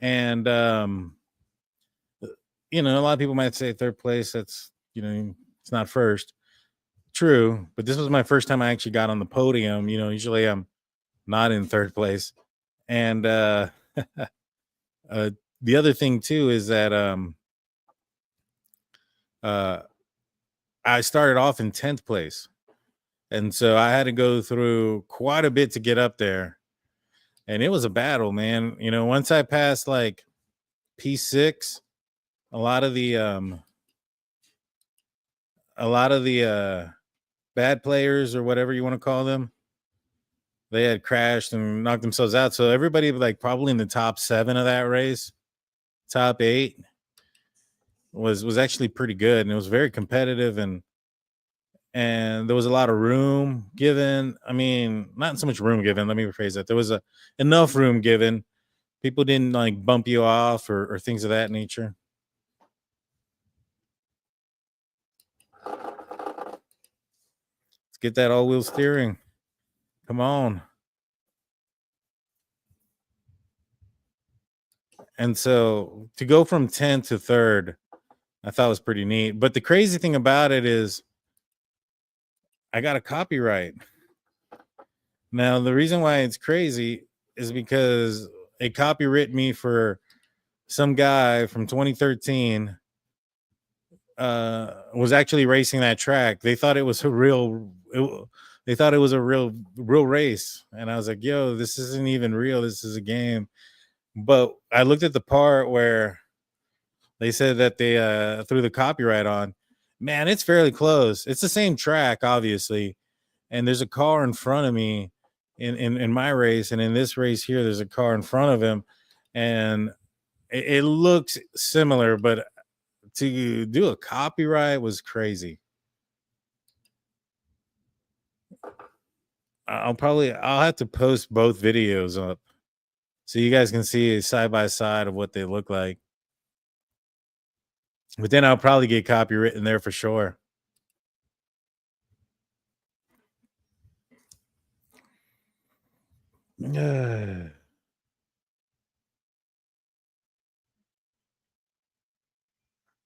And you know, a lot of people might say third place, that's, you know, it's not first. True, but this was my first time I actually got on the podium. You know, usually I'm not in third place. And the other thing too is that I started off in 10th place. And so I had to go through quite a bit to get up there. And it was a battle, man. You know, once I passed like P6, a lot of the bad players, or whatever you want to call them, they had crashed and knocked themselves out. So everybody like probably in the top 7 of that race, top 8 was actually pretty good. And it was very competitive, and there was a lot of room given. I mean, not so much room given. Let me rephrase that. There was enough room given. People didn't like bump you off or things of that nature. Let's get that all-wheel steering. Come on. And so to go from 10th to 3rd, I thought was pretty neat. But the crazy thing about it is I got a copyright. Now, the reason why it's crazy is because they copyright me for some guy from 2013 was actually racing that track. They thought it was a real race. And I was like, yo, this isn't even real. This is a game. But I looked at the part where they said that they threw the copyright on. Man, it's fairly close. It's the same track, obviously. And there's a car in front of me in my race. And in this race here, there's a car in front of him. And it looks similar, but to do a copyright was crazy. I'll have to post both videos up so you guys can see a side by side of what they look like. But then I'll probably get copyright in there for sure.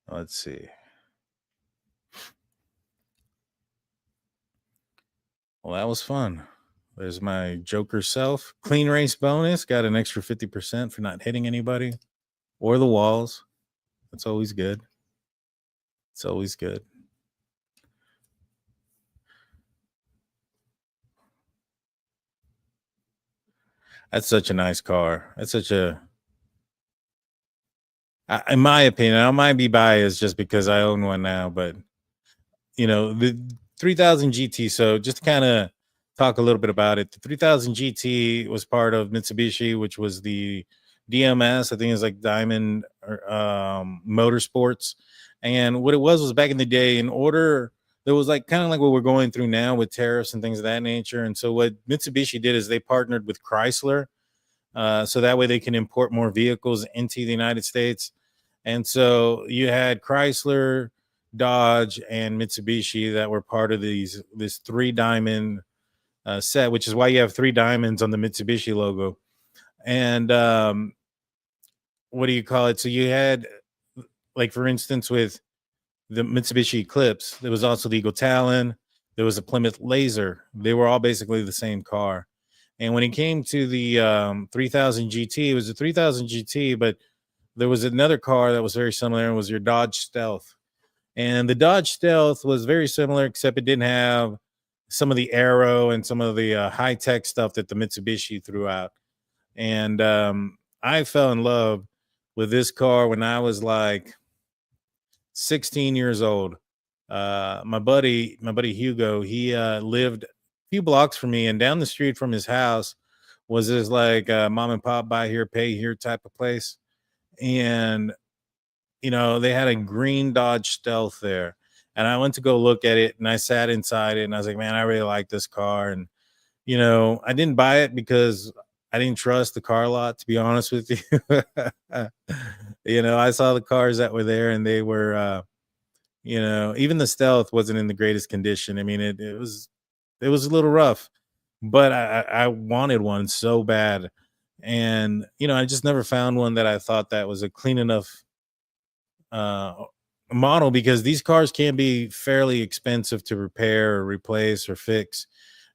Let's see. Well, that was fun. There's my Joker self. Clean race bonus. Got an extra 50% for not hitting anybody or the walls. That's always good. It's always good. That's such a nice car. That's such a... in my opinion, I might be biased just because I own one now, but the 3000 GT. So just to kind of talk a little bit about it, the 3000 GT was part of Mitsubishi, which was the DMS. I think it's like Diamond Motorsports. And what it was back in the day, there was like kind of like what we're going through now with tariffs and things of that nature. And so what Mitsubishi did is they partnered with Chrysler. So that way they can import more vehicles into the United States. And so you had Chrysler, Dodge, and Mitsubishi that were part of this 3-diamond set, which is why you have 3 diamonds on the Mitsubishi logo. And what do you call it? So you had, like, for instance, with the Mitsubishi Eclipse, there was also the Eagle Talon, there was a Plymouth Laser. They were all basically the same car. And when it came to the 3000 GT, it was a 3000 GT, but there was another car that was very similar, and was your Dodge Stealth. And the Dodge Stealth was very similar, except it didn't have some of the aero and some of the high-tech stuff that the Mitsubishi threw out. And I fell in love with this car when I was like 16 years old. My buddy Hugo, he lived a few blocks from me, and down the street from his house was this like mom and pop buy here, pay here type of place. And they had a green Dodge Stealth there, and I went to go look at it, and I sat inside it, and I was like, man, I really like this car. And I didn't buy it because I didn't trust the car lot, to be honest with you. I saw the cars that were there, and they were even the Stealth wasn't in the greatest condition. I mean, it was a little rough, but I wanted one so bad. And I just never found one that I thought that was a clean enough model, because these cars can be fairly expensive to repair or replace or fix.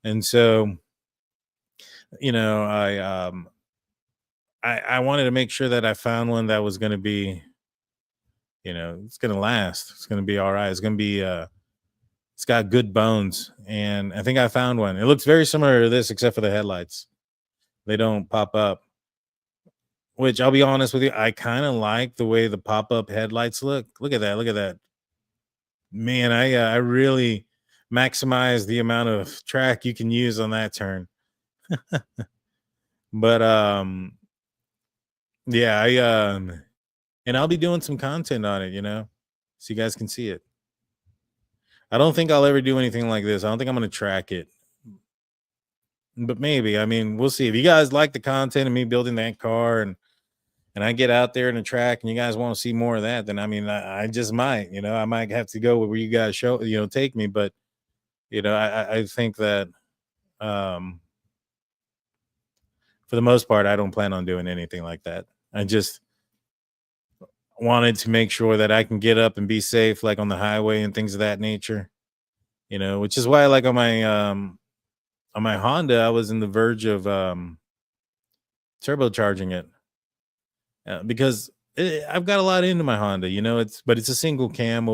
And so I wanted to make sure that I found one that was going to be, it's going to last. It's going to be all right. It's going to be it's got good bones. And I think I found one. It looks very similar to this, except for the headlights. They don't pop up, which, I'll be honest with you, I kind of like the way the pop-up headlights look. Look at that. Look at that. Man, I really maximize the amount of track you can use on that turn. But yeah, and I'll be doing some content on it, so you guys can see it. I don't think I'll ever do anything like this. I don't think I'm going to track it. But maybe. I mean, we'll see. If you guys like the content of me building that car, and I get out there in the track, and you guys want to see more of that, then I just might, I might have to go where you guys take me. But I think that for the most part, I don't plan on doing anything like that. I just wanted to make sure that I can get up and be safe, like on the highway and things of that nature, which is why, like on my Honda, I was in the verge of turbocharging it. Because I've got a lot into my Honda, but it's a single cam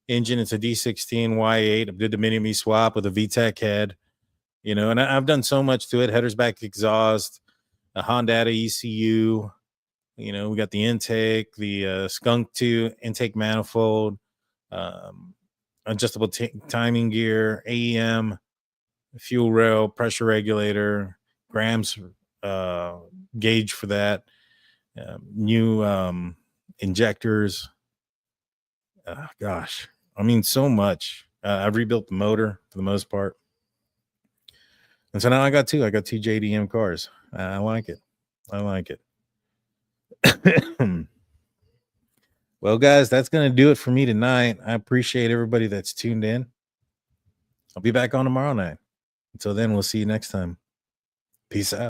engine. It's a D16 Y8. I did the mini me swap with a VTEC head, and I've done so much to it. Headers back exhaust, a Honda ECU, we got the intake, the Skunk 2 intake manifold, adjustable timing gear, AEM, fuel rail, pressure regulator, grams gauge for that, new injectors. Gosh, so much. I've rebuilt the motor for the most part, and so now I got two JDM cars. I like it. Well, guys, that's gonna do it for me tonight. I appreciate everybody that's tuned in. I'll be back on tomorrow night. Until then, we'll see you next time. Peace out.